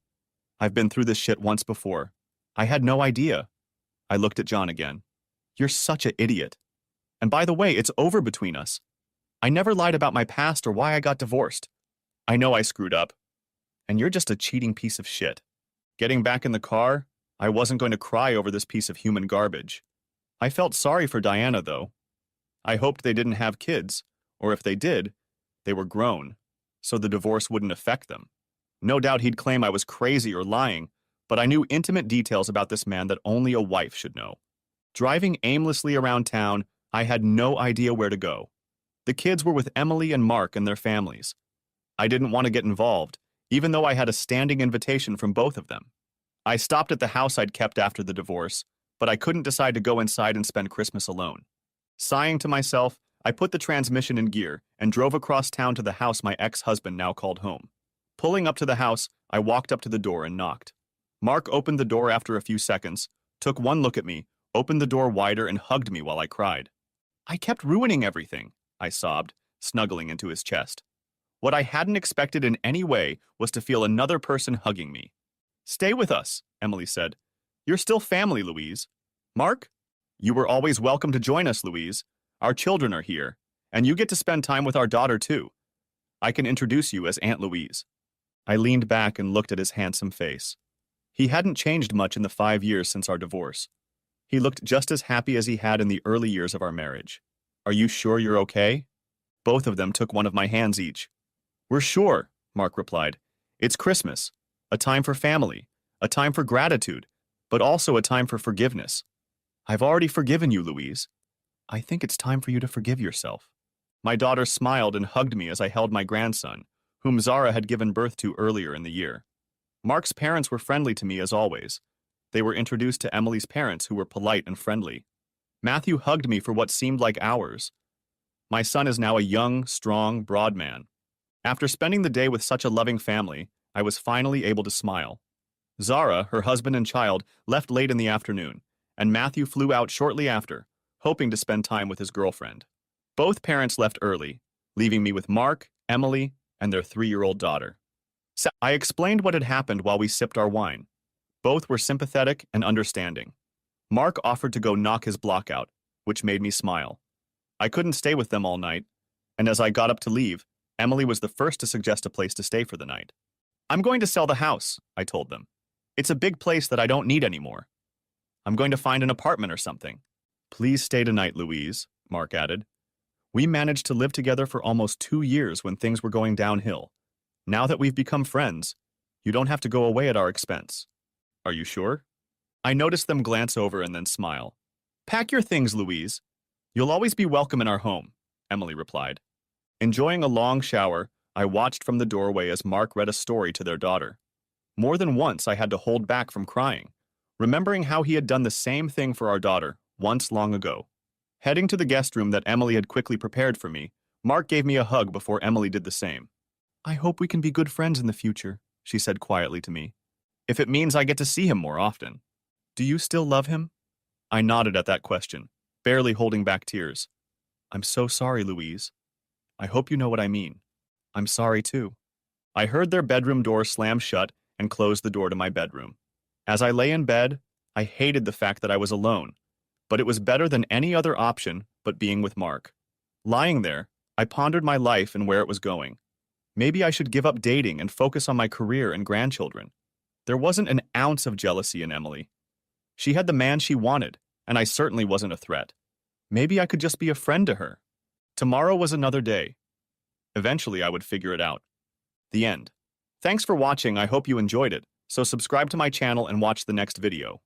I've been through this shit once before. I had no idea." I looked at John again. "You're such an idiot. And by the way, it's over between us. I never lied about my past or why I got divorced. I know I screwed up. And you're just a cheating piece of shit." Getting back in the car, I wasn't going to cry over this piece of human garbage. I felt sorry for Diana, though. I hoped they didn't have kids, or if they did, they were grown, so the divorce wouldn't affect them. No doubt he'd claim I was crazy or lying, but I knew intimate details about this man that only a wife should know. Driving aimlessly around town, I had no idea where to go. The kids were with Emily and Mark and their families. I didn't want to get involved, even though I had a standing invitation from both of them. I stopped at the house I'd kept after the divorce, but I couldn't decide to go inside and spend Christmas alone. Sighing to myself, I put the transmission in gear and drove across town to the house my ex-husband now called home. Pulling up to the house, I walked up to the door and knocked. Mark opened the door after a few seconds, took one look at me, opened the door wider and hugged me while I cried. "I kept ruining everything," I sobbed, snuggling into his chest. What I hadn't expected in any way was to feel another person hugging me. "Stay with us," Emily said. "You're still family, Louise." "Mark?" "You were always welcome to join us, Louise. Our children are here, and you get to spend time with our daughter, too. I can introduce you as Aunt Louise." I leaned back and looked at his handsome face. He hadn't changed much in the 5 years since our divorce. He looked just as happy as he had in the early years of our marriage. Are you sure you're okay? Both of them took one of my hands each. We're sure, Mark replied. It's Christmas, a time for family, a time for gratitude, but also a time for forgiveness. I've already forgiven you, Louise. I think it's time for you to forgive yourself. My daughter smiled and hugged me as I held my grandson, whom Zara had given birth to earlier in the year. Mark's parents were friendly to me as always. They were introduced to Emily's parents, who were polite and friendly. Matthew hugged me for what seemed like hours. My son is now a young, strong, broad man. After spending the day with such a loving family, I was finally able to smile. Zara, her husband and child, left late in the afternoon, and Matthew flew out shortly after, hoping to spend time with his girlfriend. Both parents left early, leaving me with Mark, Emily, and their 3-year-old daughter. I explained what had happened while we sipped our wine. Both were sympathetic and understanding. Mark offered to go knock his block out, which made me smile. I couldn't stay with them all night, and as I got up to leave, Emily was the first to suggest a place to stay for the night. I'm going to sell the house, I told them. It's a big place that I don't need anymore. I'm going to find an apartment or something. Please stay tonight, Louise, Mark added. We managed to live together for almost 2 years when things were going downhill. Now that we've become friends, you don't have to go away at our expense. Are you sure? I noticed them glance over and then smile. Pack your things, Louise. You'll always be welcome in our home, Emily replied. Enjoying a long shower, I watched from the doorway as Mark read a story to their daughter. More than once, I had to hold back from crying, remembering how he had done the same thing for our daughter once long ago. Heading to the guest room that Emily had quickly prepared for me, Mark gave me a hug before Emily did the same. I hope we can be good friends in the future, she said quietly to me. If it means I get to see him more often. Do you still love him? I nodded at that question, barely holding back tears. I'm so sorry, Louise. I hope you know what I mean. I'm sorry too. I heard their bedroom door slam shut and close the door to my bedroom. As I lay in bed, I hated the fact that I was alone, but it was better than any other option but being with Mark. Lying there, I pondered my life and where it was going. Maybe I should give up dating and focus on my career and grandchildren. There wasn't an ounce of jealousy in Emily. She had the man she wanted, and I certainly wasn't a threat. Maybe I could just be a friend to her. Tomorrow was another day. Eventually, I would figure it out. The end. Thanks for watching. I hope you enjoyed it. So subscribe to my channel and watch the next video.